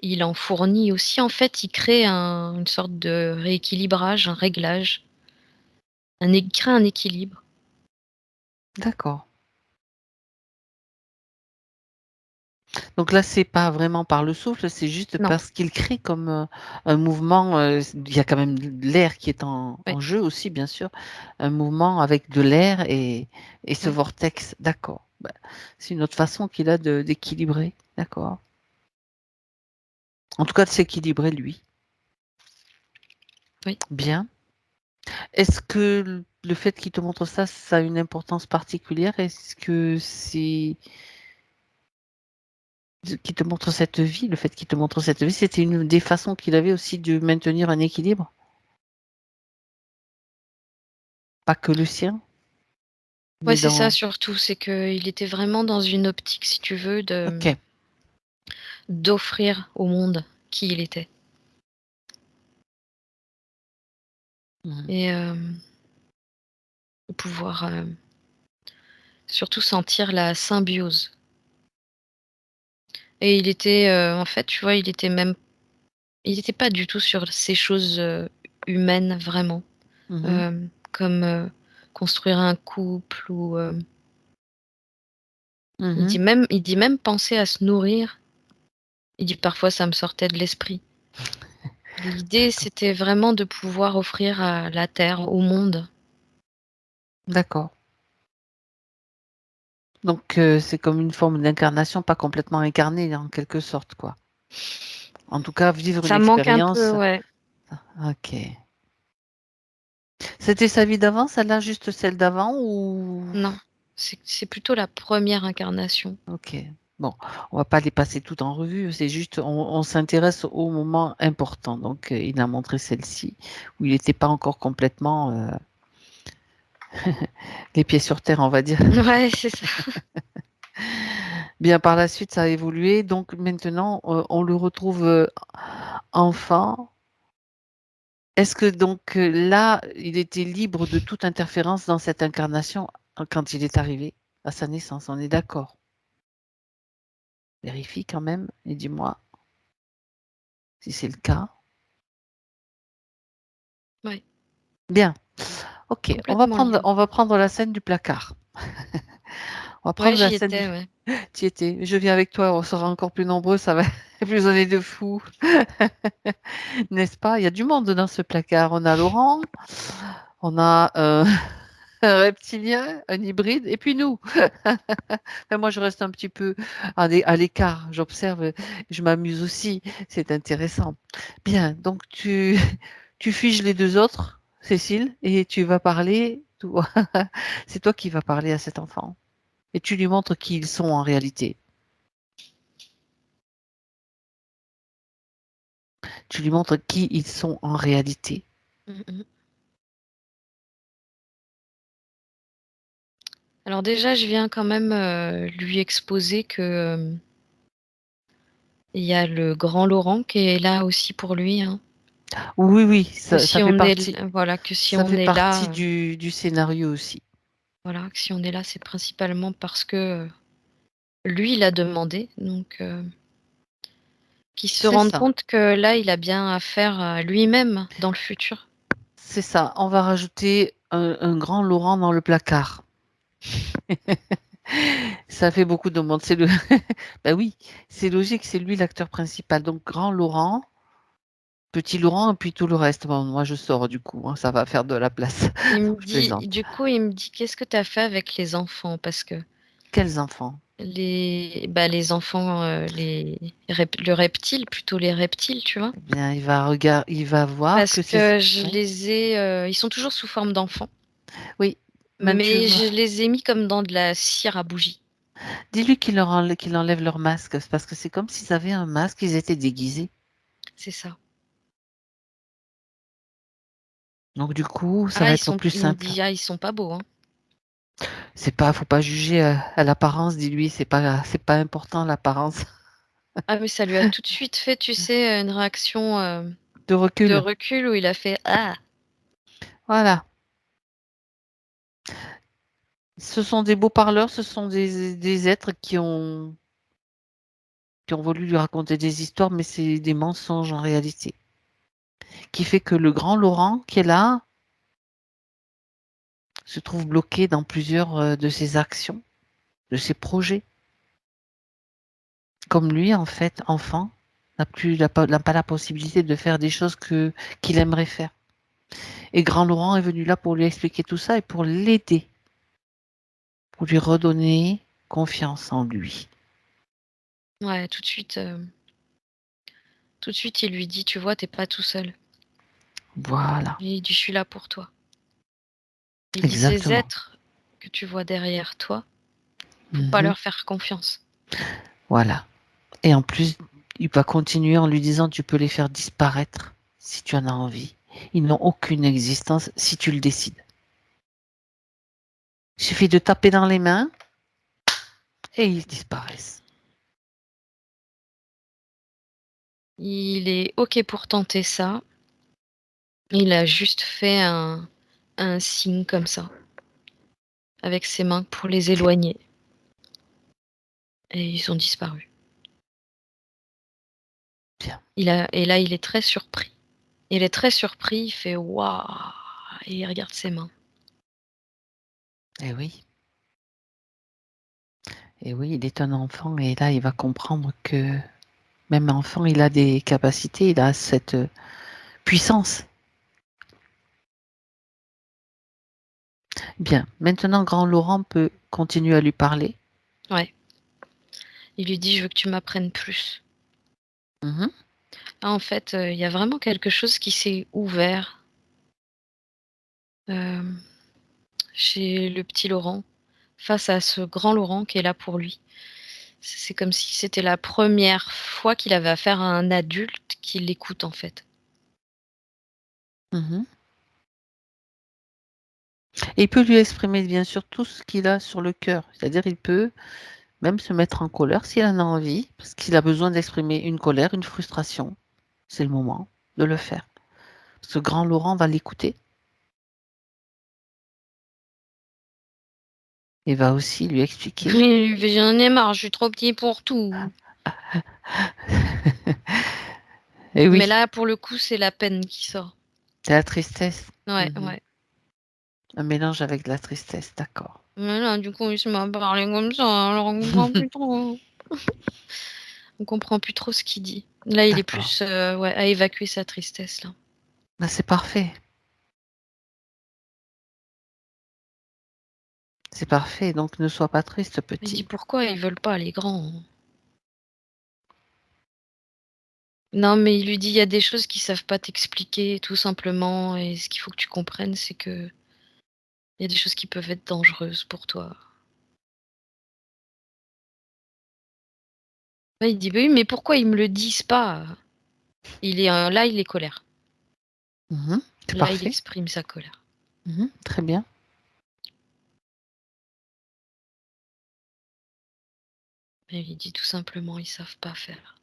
il en fournit aussi. En fait, il crée une sorte de rééquilibrage, un réglage, il crée un équilibre. D'accord. Donc là, c'est pas vraiment par le souffle, c'est juste Non, parce qu'il crée comme, un mouvement, il y a quand même de l'air qui est ouais, en jeu aussi, bien sûr. Un mouvement avec de l'air et ce ouais. vortex. D'accord. Bah, c'est une autre façon qu'il a d'équilibrer. D'accord. En tout cas, de s'équilibrer lui. Oui. Bien. Est-ce que le fait qu'il te montre ça, ça a une importance particulière? Est-ce que c'est qu'il te montre cette vie, le fait qu'il te montre cette vie, c'était une des façons qu'il avait aussi de maintenir un équilibre? Pas que le sien, Ouais, mais c'est ça dans surtout, c'est qu'il était vraiment dans une optique, si tu veux, OK. d'offrir au monde qui il était Mmh. et de pouvoir, surtout sentir la symbiose et il était, en fait, tu vois, il était pas du tout sur ces choses, humaines vraiment, Mmh mh. comme, construire un couple ou, Mmh. il dit même penser à se nourrir. Il dit: «Parfois ça me sortait de l'esprit». L'idée, D'accord. c'était vraiment de pouvoir offrir à la terre, au monde. D'accord. Donc c'est comme une forme d'incarnation, pas complètement incarnée en quelque sorte, quoi. En tout cas, vivre une Ça manque un peu, expérience. ouais. OK. C'était sa vie d'avant, celle-là, juste celle d'avant ou? Non, c'est plutôt la première incarnation. OK. Bon, on va pas les passer toutes en revue, c'est juste on s'intéresse aux moments importants. Donc il a montré celle-ci où il était pas encore complètement, les pieds sur terre, on va dire. Ouais, c'est ça. Bien, par la suite, ça a évolué. Donc maintenant, on le retrouve, enfant. Est-ce que donc, là, il était libre de toute interférence dans cette incarnation, quand il est arrivé à sa naissance? On est d'accord? Vérifie quand même et dis-moi si c'est le cas. Ouais, Bien. Ok, complètement libre. on va prendre la scène du placard. On va Ouais, prendre la j'y scène du... étais, ouais. Tu y étais. Je viens avec toi, on sera encore plus nombreux, ça va plus on est de fous. N'est-ce pas? Il y a du monde dans ce placard. On a Laurent, on a un reptilien, un hybride, et puis nous. Enfin, moi, je reste un petit peu à l'écart. J'observe, je m'amuse aussi. C'est intéressant. Bien, donc tu figes les deux autres, Cécile, et tu vas parler. C'est toi qui vas parler à cet enfant. Et tu lui montres qui ils sont en réalité. Tu lui montres qui ils sont en réalité. Mhm. Alors déjà, je viens quand même lui exposer que il y a le grand Laurent qui est là aussi pour lui, hein. Oui, oui, Que ça si fait on est, partie. voilà, que si Ça on fait est là, partie du scénario aussi. voilà, que si on est là, c'est principalement parce que lui, il a demandé, donc qu'il se C'est rende ça. compte que là, il a bien affaire à lui-même dans le futur. C'est ça. On va rajouter un grand Laurent dans le placard. Ça fait beaucoup de monde. C'est le... Ben oui, c'est logique, c'est lui l'acteur principal. Donc grand Laurent, petit Laurent, et puis tout le reste. Bon, moi je sors du coup, hein, ça va faire de la place. Il me Je dit, plaisante. du coup, il me dit, qu'est-ce que tu as fait avec les enfants? Parce que Quels enfants? les enfants, le reptile, plutôt les reptiles, tu vois. Eh bien, il va voir Parce que c'est... que je Oui, les ai, ils sont toujours sous forme d'enfants, oui. Ben, tu mais vois. je les ai mis comme dans de la cire à bougie. Dis-lui qu'il enlève leur masque, c'est parce que c'est comme s'ils avaient un masque, ils étaient déguisés. C'est ça. Donc du coup, ça Ah, va être plus il me simple. dit, ah, ils sont pas beaux, hein. C'est pas, faut pas juger à l'apparence, dis-lui, c'est pas important l'apparence. Ah, mais ça lui a tout de suite fait, tu sais, une réaction De de recul. recul où il a fait, ah, Voilà. Ce sont des beaux parleurs, ce sont des êtres qui ont voulu lui raconter des histoires, mais c'est des mensonges en réalité. Qui fait que le grand Laurent qui est là se trouve bloqué dans plusieurs de ses actions, de ses projets. Comme lui, en fait, enfant, n'a pas la possibilité de faire des choses qu'il aimerait faire. Et grand Laurent est venu là pour lui expliquer tout ça et pour l'aider, pour lui redonner confiance en lui. ouais, tout de suite, il lui dit, tu vois, t'es pas tout seul. Voilà, Il dit, je suis là pour toi. Il dit, ces exactement. êtres que tu vois derrière toi, faut pas Mhm. leur faire confiance. Voilà. Et en plus, il va continuer en lui disant, tu peux les faire disparaître si tu en as envie. Ils n'ont aucune existence si tu le décides. Il suffit de taper dans les mains et ils disparaissent. Il est OK pour tenter ça. Il a juste fait un signe comme ça, avec ses mains pour les éloigner. Et ils ont disparu. Bien. Et là, il est très surpris. Il est très surpris, il fait waouh! Et il regarde ses mains. Eh oui. Et oui, il est un enfant et là, il va comprendre que même enfant, il a des capacités, il a cette puissance. Bien. Maintenant, grand Laurent peut continuer à lui parler. Ouais. Il lui dit: «Je veux que tu m'apprennes plus». Mhm. Ah, en fait, il y a vraiment quelque chose qui s'est ouvert, hem, chez le petit Laurent, face à ce grand Laurent qui est là pour lui. C'est comme si c'était la première fois qu'il avait affaire à un adulte qui l'écoute, en fait. Mhm. Et il peut lui exprimer bien sûr tout ce qu'il a sur le cœur. C'est-à-dire, il peut même se mettre en colère s'il en a envie, parce qu'il a besoin d'exprimer une colère, une frustration. C'est le moment de le faire. Ce grand Laurent va l'écouter et va aussi lui expliquer. Mais j'en ai marre, je suis trop petit pour tout. Et Mais oui, là, pour le coup, c'est la peine qui sort. c'est la tristesse. Ouais, Mhm. ouais. Un mélange avec de la tristesse, d'accord. Mais là, du coup, il se met à parler comme ça, alors on comprend plus trop. On comprend plus trop ce qu'il dit. Là, il est D'accord. plus ouais, à évacuer sa tristesse, là. Bah, c'est parfait. C'est parfait. Donc, ne sois pas triste, Il dit petit. pourquoi ils veulent pas, les grands. Non, mais il lui dit il y a des choses qu'ils savent pas t'expliquer, tout simplement. Et ce qu'il faut que tu comprennes, c'est que il y a des choses qui peuvent être dangereuses pour toi. Ouais, il dit bah oui, mais pourquoi ils me le disent pas? Il est là, il est colère. Mhm. C'est Là, il parfait. exprime sa colère. Mhm. Très bien. Et il dit tout simplement ils savent pas faire.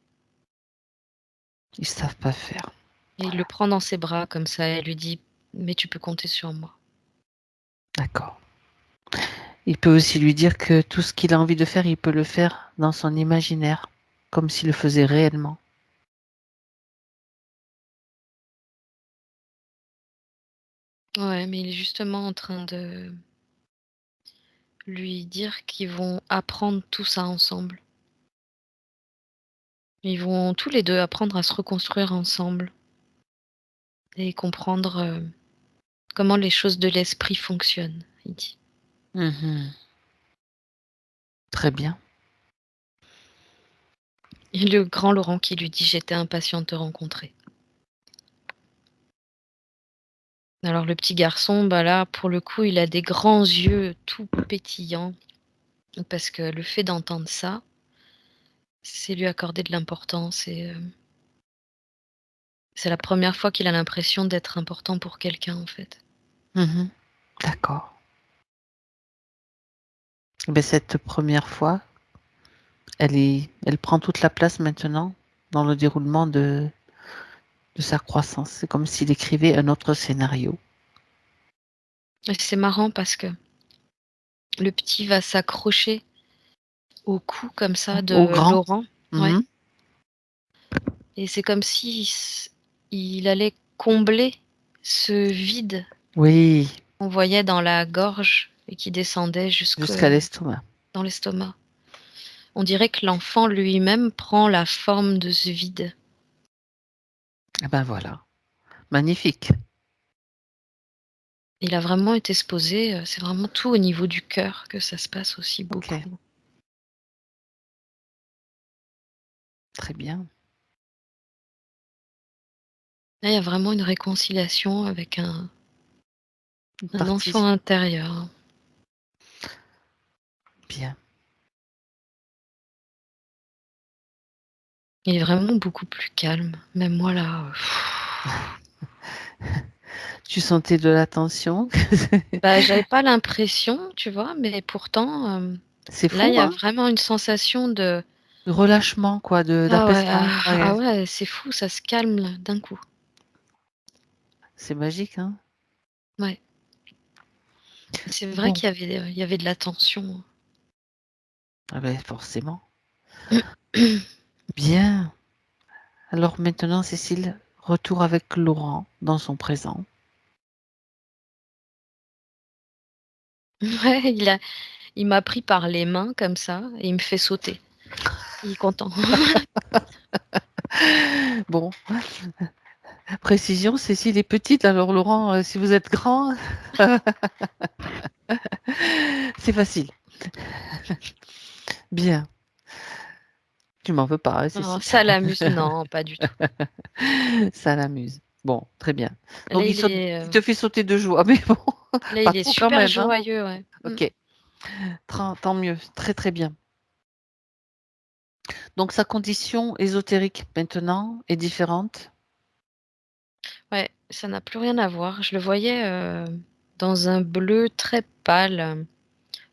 Ils savent pas faire. Et il le prend dans ses bras comme ça et lui dit mais tu peux compter sur moi. D'accord. Il peut aussi lui dire que tout ce qu'il a envie de faire, il peut le faire dans son imaginaire, comme s'il le faisait réellement. Ouais, mais il est justement en train de lui dire qu'ils vont apprendre tout ça ensemble. Ils vont tous les deux apprendre à se reconstruire ensemble et comprendre comment les choses de l'esprit fonctionnent, il dit. Mhm. Très bien. Et le grand Laurent qui lui dit j'étais impatient de te rencontrer. Alors le petit garçon, bah là, pour le coup, il a des grands yeux tout pétillants parce que le fait d'entendre ça, c'est lui accorder de l'importance et c'est la première fois qu'il a l'impression d'être important pour quelqu'un, en fait. Mhm. D'accord. Eh ben, cette première fois, elle prend toute la place maintenant dans le déroulement de sa croissance. C'est comme s'il écrivait un autre scénario. Et c'est marrant parce que le petit va s'accrocher au cou comme ça Au de grand. Laurent. Ouais. Mhm. Et c'est comme si il allait combler ce vide Oui, qu'on voyait dans la gorge et qui descendait jusque jusqu'à l'estomac. dans l'estomac. On dirait que l'enfant lui-même prend la forme de ce vide. Eh ben voilà. Magnifique. Il a vraiment été se poser, c'est vraiment tout au niveau du cœur que ça se passe aussi Ok, beaucoup. très bien. Là, il y a vraiment une réconciliation avec un Parti. enfant intérieur. Bien. Il est vraiment beaucoup plus calme. Même moi là, Tu sentais de la tension. bah, j'avais pas l'impression, tu vois? Mais pourtant, C'est là, il fou, y a hein? vraiment une sensation de De relâchement, quoi, ah ouais, d'apaisement. Ouais. ouais, c'est fou, ça se calme là, d'un coup. C'est magique, hein? Ouais. C'est vrai Bon, qu'il y avait de la tension. ah ben, forcément. Bien. Alors maintenant, Cécile, retour avec Laurent dans son présent. Ouais, il m'a pris par les mains comme ça et il me fait sauter. Il est content. Bon, précision, Cécile est petite, alors Laurent, si vous êtes grand, c'est facile. Bien. Tu m'en veux pas, hein, Non, Cécile. ça l'amuse. Non, pas du tout. Ça l'amuse. Bon, très bien. Là, Donc il est, il te fait sauter de joie, mais bon, là, pas il est trop quand super même, hein. joyeux, ouais. Ok, tant mieux, très très bien. Donc sa condition ésotérique maintenant est différente. Ouais, ça n'a plus rien à voir. Je le voyais dans un bleu très pâle,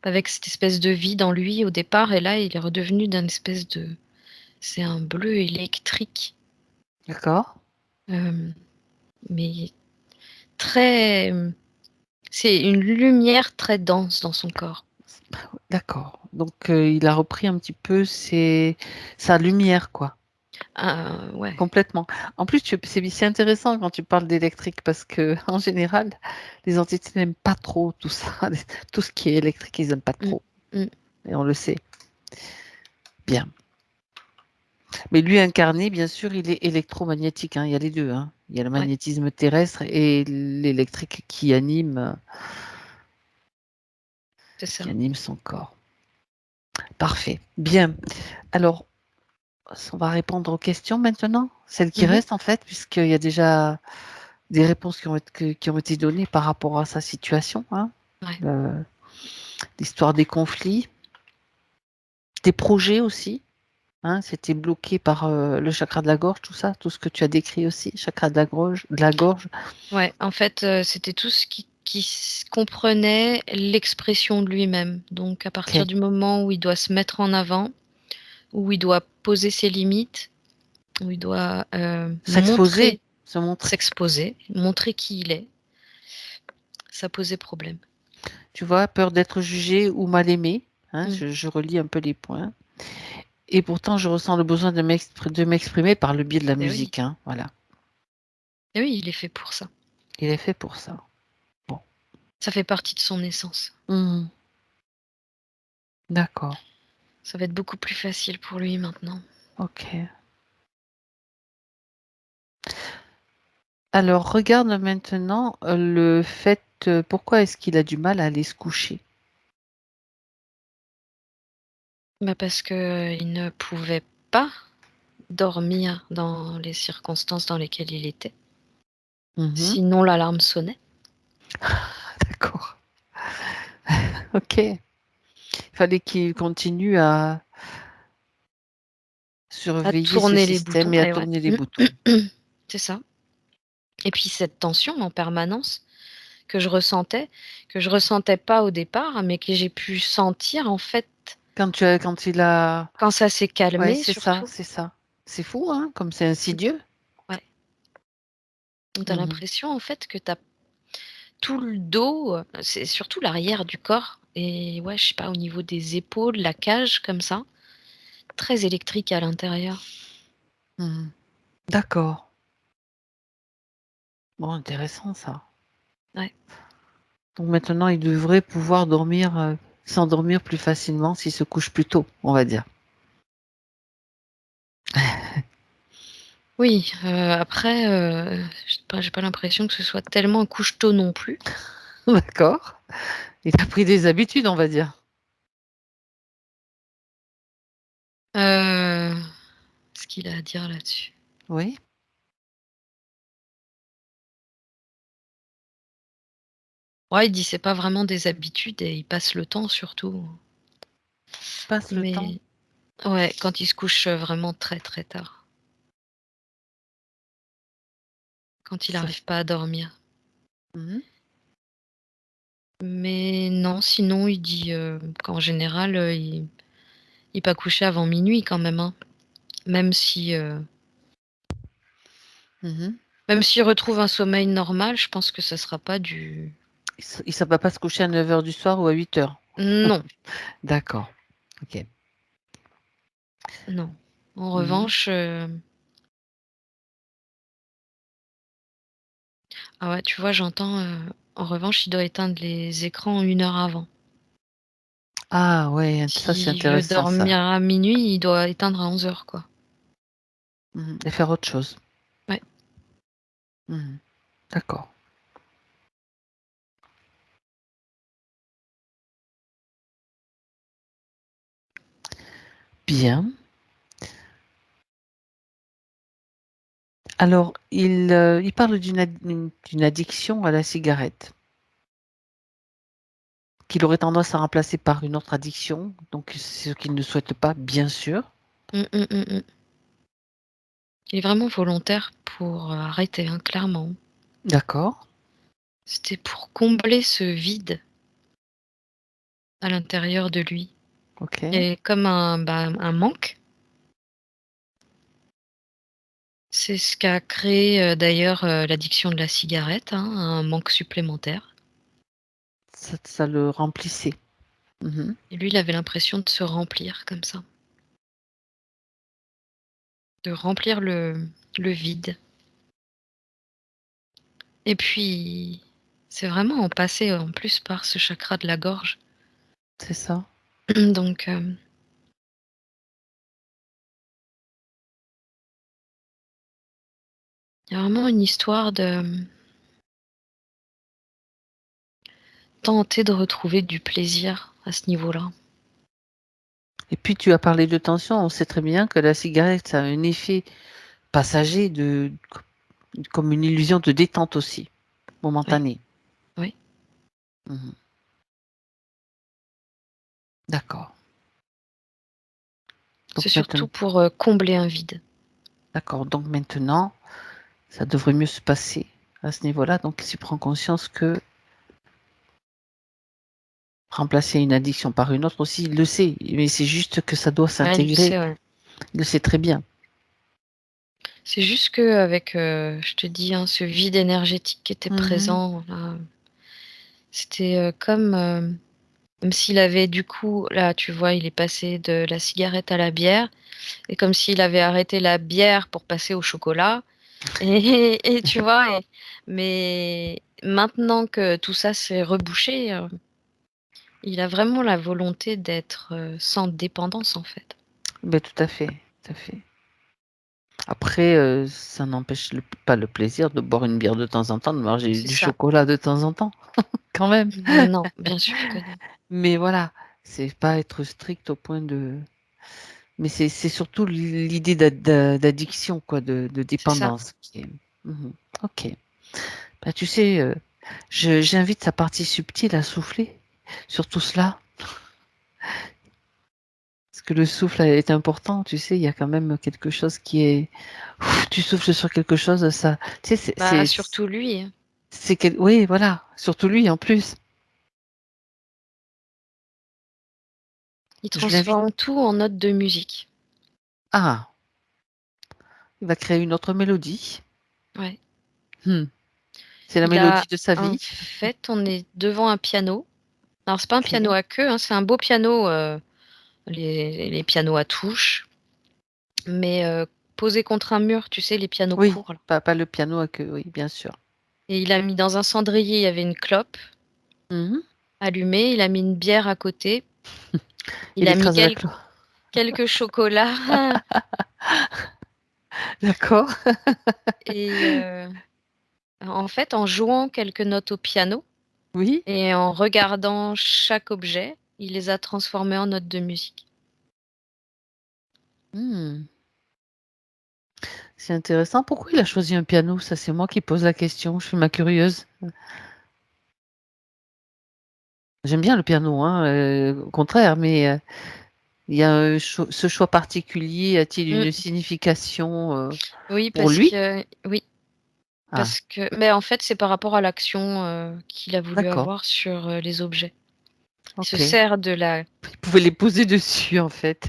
avec cette espèce de vide en lui au départ, et là, il est redevenu d'un espèce de... C'est un bleu électrique, D'accord. euh, mais très... C'est une lumière très dense dans son corps. D'accord. Donc, il a repris un petit peu sa lumière, quoi. Ouais. Complètement. En plus, c'est intéressant quand tu parles d'électrique parce que, en général, les entités n'aiment pas trop tout ça. Tout ce qui est électrique, ils n'aiment pas Mm, trop. mm. Et on le sait. Bien. Mais lui incarné, bien sûr, il est électromagnétique, hein. Il y a les deux, hein. Il y a le Ouais, magnétisme terrestre et l'électrique c'est ça. qui anime son corps. Parfait. Bien. Alors, on va répondre aux questions maintenant, celles qui Mhm. restent en fait, puisqu'il y a déjà des réponses qui ont été données par rapport à sa situation, hein. Ouais. Euh, L'histoire des conflits, des projets aussi. Hein, c'était bloqué par le chakra de la gorge, tout ça, tout ce que tu as décrit aussi, chakra de la gorge. Ouais, en fait, c'était tout ce qui comprenait l'expression de lui-même. Donc à partir Ok. du moment où il doit se mettre en avant, où il doit poser ses limites, où il doit, S'exposer, montrer, se montrer. s'exposer, montrer qui il est, ça posait problème. Tu vois, peur d'être jugé ou mal aimé. Hein, Mmh. je relis un peu les points. Et pourtant, je ressens le besoin de m'exprimer par le biais de la Et oui, musique. Hein, voilà. et oui, il est fait pour ça. Il est fait pour ça. Bon. Ça fait partie de son essence. Mhm. D'accord. Ça va être beaucoup plus facile pour lui maintenant. Ok. Alors, regarde maintenant le fait, pourquoi est-ce qu'il a du mal à aller se coucher? Bah, parce qu'il ne pouvait pas dormir dans les circonstances dans lesquelles il était. Mhm. Sinon l'alarme sonnait. D'accord. Ok. Il fallait qu'il continue à À surveiller ce tourner les système boutons et à et ouais. tourner les boutons. C'est ça. Et puis cette tension en permanence que je ressentais pas au départ, mais que j'ai pu sentir en fait Quand il a... quand ça s'est Ouais, calmé c'est ça, surtout. c'est ça. C'est fou, hein, comme c'est Mmh, insidieux. ouais. Tu as Mhm. l'impression en fait que tu as tout le dos, c'est surtout l'arrière du corps et ouais, je sais pas, au niveau des épaules, la cage comme ça, très électrique à l'intérieur. Mhm. D'accord. Bon, intéressant ça. Ouais. Donc maintenant, il devrait pouvoir s'endormir plus facilement s'il se couche plus tôt, on va dire. Oui, après, j'ai pas l'impression que ce soit tellement un couche-tôt non plus. D'accord. Il a pris des habitudes, on va dire. Ce qu'il a à dire là-dessus. Oui. Ouais, il dit: «C'est pas vraiment des habitudes» et il passe le temps surtout. Passe le temps. Mais ouais, quand il se couche, vraiment très, très tard, quand il Ça arrive fait- pas à dormir. Mhm. Mais non, sinon il dit, qu'en général, il est pas couché avant minuit quand même, hein. Même si, Mhm. même s'il retrouve un sommeil normal, je pense que ça sera pas du Il ne va pas se coucher à 9 heures du soir ou à 8 heures. non, D'accord. Ok. non. En Mhm. revanche, ah ouais, tu vois, j'entends, en revanche, il doit éteindre les écrans 1 heure avant. Ah ouais, ça c'est S'il veut intéressant ça. dormir à minuit, il doit éteindre à 11 heures, quoi. Mhm. Et faire autre chose. Ouais. Mhm. D'accord. Bien. Alors, il parle d'une addiction à la cigarette, qu'il aurait tendance à remplacer par une autre addiction, donc c'est ce qu'il ne souhaite pas, bien sûr. Mmh, mmh, mmh, mmh. Il est vraiment volontaire pour, arrêter, hein, clairement. D'accord. C'était pour combler ce vide à l'intérieur de lui Ok. et comme un manque. C'est ce qu'a créé, d'ailleurs, l'addiction de la cigarette, hein, un manque supplémentaire. Ça le remplissait. Mmh. Et lui, il avait l'impression de se remplir comme ça, de remplir le vide. Et puis, c'est vraiment en passer en plus par ce chakra de la gorge. C'est ça. Donc, il y a vraiment une histoire de tenter de retrouver du plaisir à ce niveau-là. Et puis tu as parlé de tension, on sait très bien que la cigarette, ça a un effet passager comme une illusion de détente aussi, Oui, momentanée. oui. Mmh. D'accord. Donc C'est surtout maintenant pour, combler un vide. d'accord, donc maintenant, ça devrait mieux se passer à ce niveau-là. Donc tu prends conscience que remplacer une addiction par une autre aussi, il le sait, mais c'est juste que ça doit Ouais, il le s'intégrer. sait, ouais. Il le sait très bien. C'est juste qu'avec, je te dis, hein, ce vide énergétique qui était Mmh. présent là, c'était, comme s'il avait du coup là, tu vois, il est passé de la cigarette à la bière et comme s'il avait arrêté la bière pour passer au chocolat et tu vois? Mais maintenant que tout ça s'est rebouché, il a vraiment la volonté d'être, sans dépendance, en fait. Beh, tout à fait, tout à fait. Après, ça n'empêche pas le plaisir de boire une bière de temps en temps, de manger C'est du ça. chocolat de temps en temps, quand même. Non, bien sûr que non. Mais voilà, c'est pas être strict au point de mais c'est surtout l'idée d'addiction quoi, de C'est ça. dépendance qui est mmh. OK. Bah, tu sais, j'invite sa partie subtile à souffler sur tout cela, parce que le souffle est important, tu sais, il y a quand même quelque chose qui est tu souffles sur quelque chose, ça tu sais, Bah, surtout lui, hein. c'est quel oui, voilà, surtout lui en plus. Il Je l'invite transforme tout en notes de musique. ah! Il va créer une autre mélodie. Ouais. Mmh. C'est la Il a mélodie de sa en vie. fait, on est devant un piano. Alors c'est pas un piano OK. à queue, hein, c'est un beau piano, les pianos à touches, mais posé contre un mur, tu sais, les pianos Oui, courts là pas le piano à queue, oui, bien sûr. et il a mis dans un cendrier, il y avait une clope Mmh mh. allumée, il a mis une bière à côté, il Il a mis écrase la clo quelques chocolats d'accord. et en fait, en jouant quelques notes au piano Oui. et en regardant chaque objet, il les a transformés en notes de musique. Mmh. C'est intéressant. Pourquoi il a choisi un piano? Ça, c'est moi qui pose la question, je suis ma curieuse. J'aime bien le piano, hein, au contraire, mais, il y a ce choix particulier, a-t-il Mmh. une signification, Oui, pour parce lui? que oui, Ah, parce que mais en fait, c'est par rapport à l'action, qu'il a voulu d'accord, avoir sur, les objets. Il se OK. sert de la Il pouvait les poser dessus, en fait.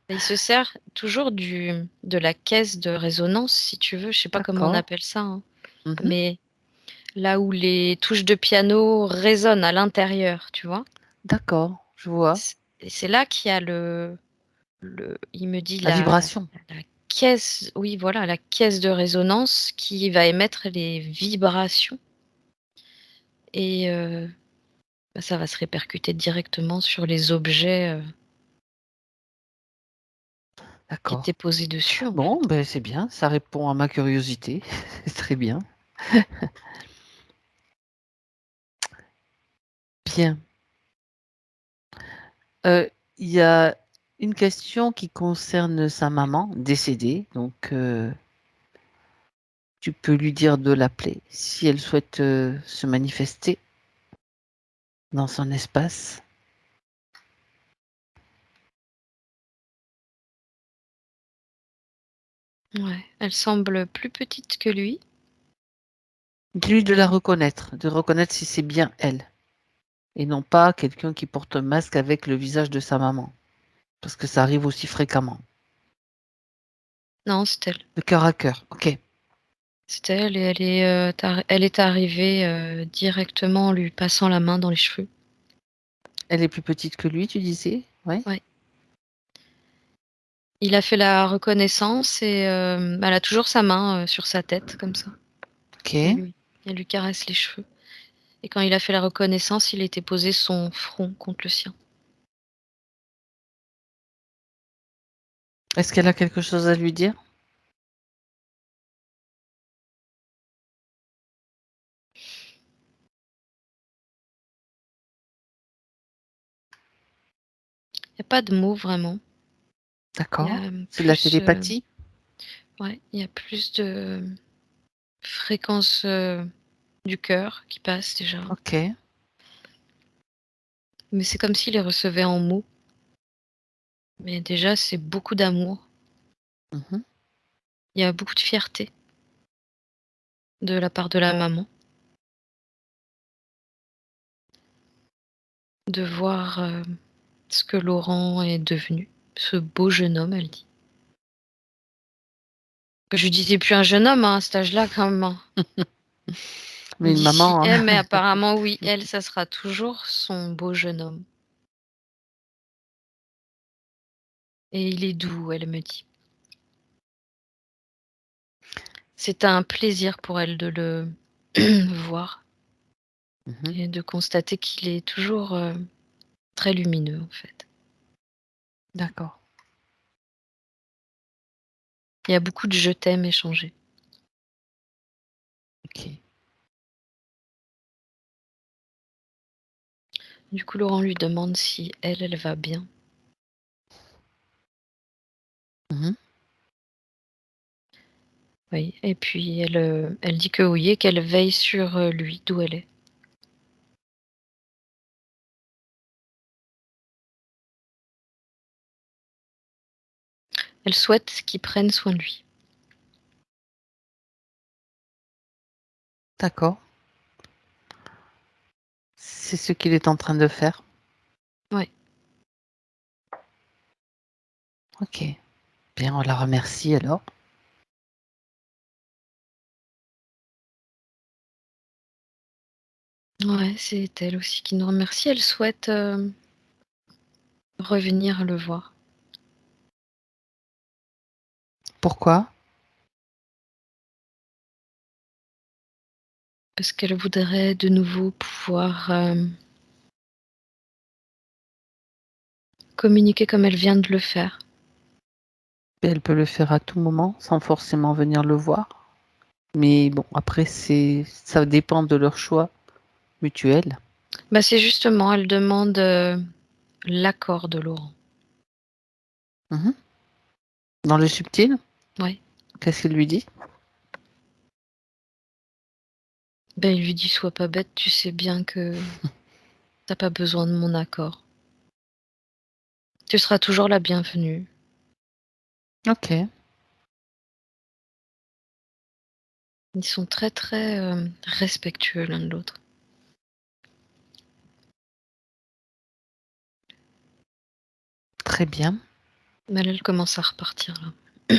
il se sert toujours de la caisse de résonance, si tu veux, je sais pas comment on D'accord. appelle ça, hein, Mmh mh. mais là où les touches de piano résonnent à l'intérieur, tu vois? D'accord, je vois. C'est là qu'il y a il me dit La vibration. la caisse oui, voilà, la caisse de résonance qui va émettre les vibrations et bah, ça va se répercuter directement sur les objets, qui D'accord. étaient posés dessus, en Bon, fait. beh, c'est bien, ça répond à ma curiosité. C'est très bien. Bien. Il y a une question qui concerne sa maman décédée, donc tu peux lui dire de l'appeler si elle souhaite, se manifester dans son espace. Ouais, elle semble plus petite que lui. Dis-lui de la reconnaître, de reconnaître si c'est bien elle et non pas quelqu'un qui porte un masque avec le visage de sa maman, parce que ça arrive aussi fréquemment. Non, c'est elle. De cœur à cœur, OK. C'est elle et elle est arrivée, directement en lui passant la main dans les cheveux. Elle est plus petite que lui, tu disais? Oui. Ouais. Il a fait la reconnaissance et elle a toujours sa main sur sa tête, comme ça. Ok. Elle lui caresse les cheveux. Et quand il a fait la reconnaissance, il était posé son front contre le sien. Est-ce qu'elle a quelque chose à lui dire? Il n'y a pas de mots vraiment. Il y D'accord. a C'est de la plus, télépathie? ouais, il y a plus de fréquences du cœur qui passent déjà. Ok. Mais c'est comme s'il les recevait en mots. Mais déjà, c'est beaucoup d'amour. Mhm. Il y a beaucoup de fierté de la part de la maman. De voir ce que Laurent est devenu. Ce beau jeune homme, elle dit. Je lui disais plus un jeune homme à cet âge-là quand même, hein. Mais une D'ici maman, hein. mais apparemment oui, elle, ça sera toujours son beau jeune homme. Et il est doux, elle me dit. C'est un plaisir pour elle de le voir Mhm. et de constater qu'il est toujours très lumineux en fait. D'accord. Il y a beaucoup de je t'aime échangés. Ok. Du coup, Laurent lui demande si elle va bien. Mhm. Oui, et puis elle dit que oui et qu'elle veille sur lui d'où elle est. Elle souhaite qu'il prenne soin de lui. D'accord. C'est ce qu'il est en train de faire. Ouais. Ok. Bien, on la remercie alors. Ouais, c'est elle aussi qui nous remercie. Elle souhaite revenir le voir. Pourquoi? Parce qu'elle voudrait de nouveau pouvoir communiquer comme elle vient de le faire. Elle peut le faire à tout moment sans forcément venir le voir. Mais bon, après, ça dépend de leur choix mutuel. Bah, c'est justement, elle demande l'accord de Laurent. Mhm. Dans le subtil, Ouais. qu'est-ce qu'il lui dit? Ben, il lui dit sois pas bête, tu sais bien que t'as pas besoin de mon accord. Tu seras toujours la bienvenue. Ok. Ils sont très très respectueux l'un de l'autre. Très bien. Mais elle commence à repartir là.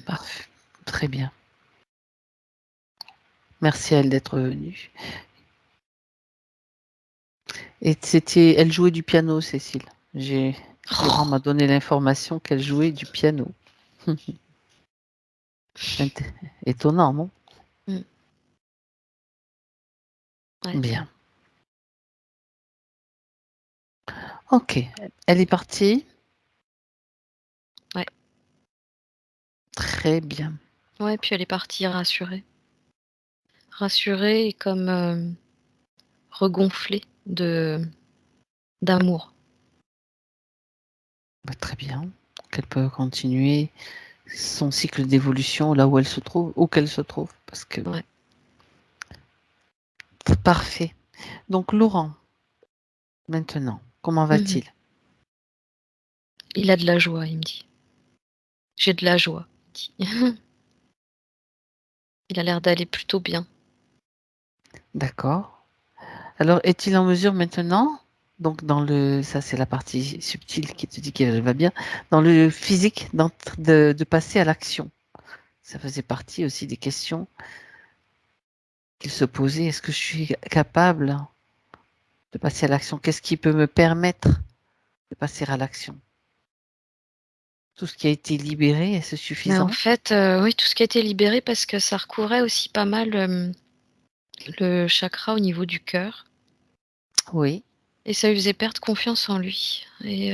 Parfait. Très bien. Merci à elle d'être venue. Et elle jouait du piano, Cécile. Laurent m'a donné l'information qu'elle jouait du piano. Int- Étonnant, non? Mm. Ouais. Bien. Ok. Elle est partie. Ouais. Très bien. Ouais, puis elle est partie rassurée. Rassurée et comme regonflée d'amour. Bah, très bien. Qu'elle peut continuer son cycle d'évolution là où elle se trouve, où qu'elle se trouve. Parce que Ouais. parfait. Donc Laurent, maintenant, comment Mhm. va-t-il? Il a de la joie, il me dit. J'ai de la joie, il dit. Il a l'air d'aller plutôt bien. D'accord. Alors, est-il en mesure maintenant, donc ça c'est la partie subtile qui te dit qu'elle va bien, dans le physique, de passer à l'action? Ça faisait partie aussi des questions qu'il se posait. Est-ce que je suis capable de passer à l'action. Qu'est-ce qui peut me permettre de passer à l'action? Tout ce qui a été libéré, est-ce Mais en suffisant? fait, oui, tout ce qui a été libéré parce que ça recouvrait aussi pas mal, le chakra au niveau du cœur Oui, et ça lui faisait perdre confiance en lui et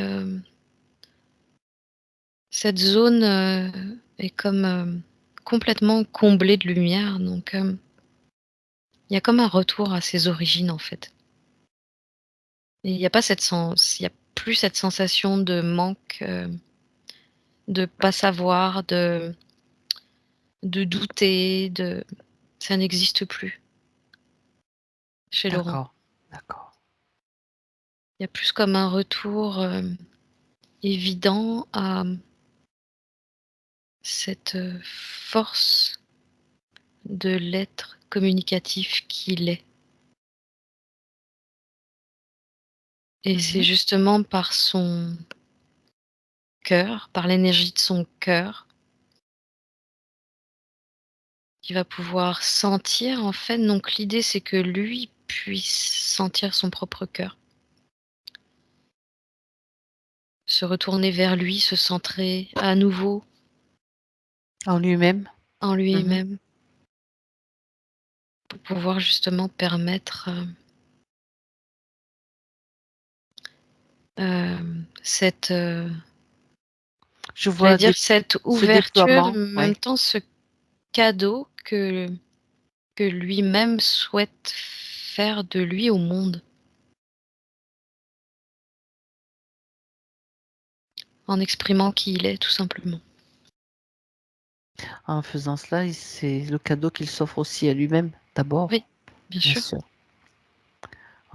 cette zone, est comme, complètement comblée de lumière donc il y a comme un retour à ses origines, en fait et il y a plus cette sensation de manque, de pas savoir, de douter, ça n'existe plus chez Laurent. d'accord, d'accord. Il y a plus comme un retour, évident à cette, force de l'être communicatif qu'il est et c'est Mmh. justement par son cœur, par l'énergie de son cœur qu'il va pouvoir sentir, en fait donc l'idée, c'est que lui puisse sentir son propre cœur. Se retourner vers lui, se centrer à nouveau En lui-même? en Mmh. lui-même pour pouvoir justement permettre, cette, Je j'allais vois dire cette ce ouverture, déploiement, mais en même oui. temps ce cadeau que lui-même souhaite faire de lui au monde, en exprimant qui il est tout simplement. En faisant cela, c'est le cadeau qu'il s'offre aussi à lui-même, d'abord, Oui, bien bien sûr. sûr.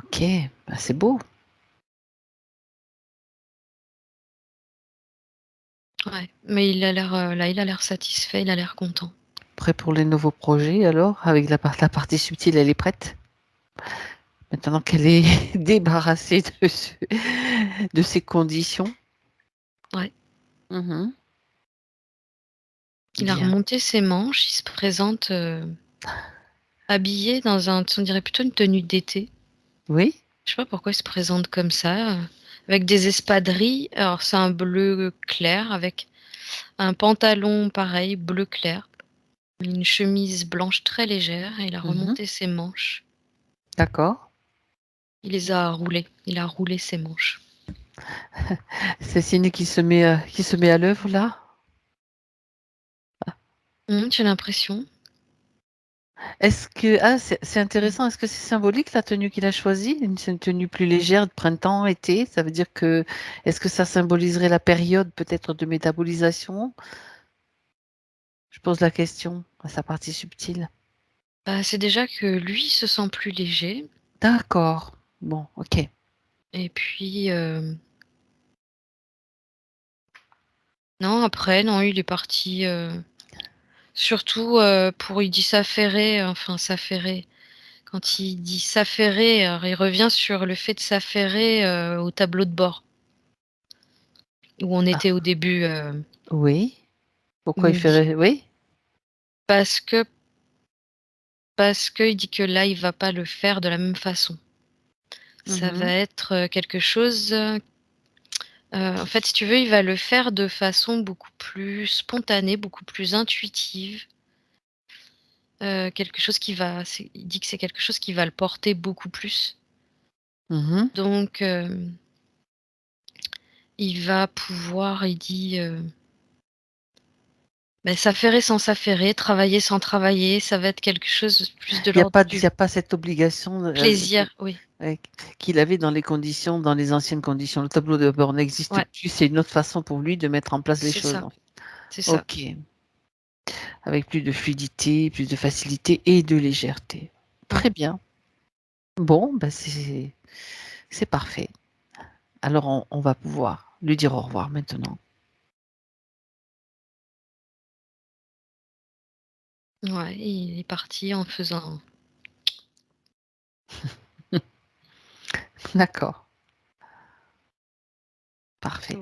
OK, bah, c'est beau. Ouais, mais il a l'air, là, il a l'air satisfait, il a l'air content. Prêt pour les nouveaux projets alors? Avec la partie subtile, elle est prête? Maintenant qu'elle est débarrassée de ces conditions? Ouais, Mmh. il a Bien. remonté ses manches, il se présente, habillé dans on dirait plutôt une tenue d'été. Oui? Je sais pas pourquoi il se présente comme ça, avec des espadrilles. Alors c'est un bleu clair avec un pantalon pareil, bleu clair, une chemise blanche très légère et il a Mmh. remonté ses manches. D'accord. Il a roulé ses manches. C'est Ciné qui se met à l'œuvre là? J'ai l'impression. Est-ce que c'est intéressant, est-ce que c'est symbolique la tenue qu'il a choisie? C'est une tenue plus légère de printemps, été? Ça veut dire que est-ce que ça symboliserait la période peut-être de métabolisation? Je pose la question à sa partie subtile. Bah, c'est déjà que lui se sent plus léger D'accord. Bon, OK. et puis, non après non, il est parti, surtout, pour il dit s'affairer, enfin s'affairer. Quand il dit s'affairer, alors il revient sur le fait de s'affairer, au tableau de bord où on Ah, était au début, oui. où Pourquoi il il dit ferait oui? parce que il dit que là, il va pas le faire de la même façon. Ça va Mmh. être, quelque chose, en fait, si tu veux, il va le faire de façon beaucoup plus spontanée, beaucoup plus intuitive, quelque chose qui va il dit que c'est quelque chose qui va le porter beaucoup plus. Mmh. Donc, il va pouvoir, il dit, bah, s'affairer sans s'affairer, travailler sans travailler, ça va être quelque chose plus de l'ordre Il y du a pas cette obligation, plaisir, oui, ouais, qu'il avait dans les anciennes conditions. Le tableau de bord n'existe ouais, plus, c'est une autre façon pour lui de mettre en place les c'est choses, ça, en fait. c'est ça. OK, avec plus de fluidité, plus de facilité et de légèreté. Ouais, Très bien. Bon, bah, c'est parfait. Alors on va pouvoir lui dire au revoir maintenant. ouais, il est parti en faisant D'accord, parfait.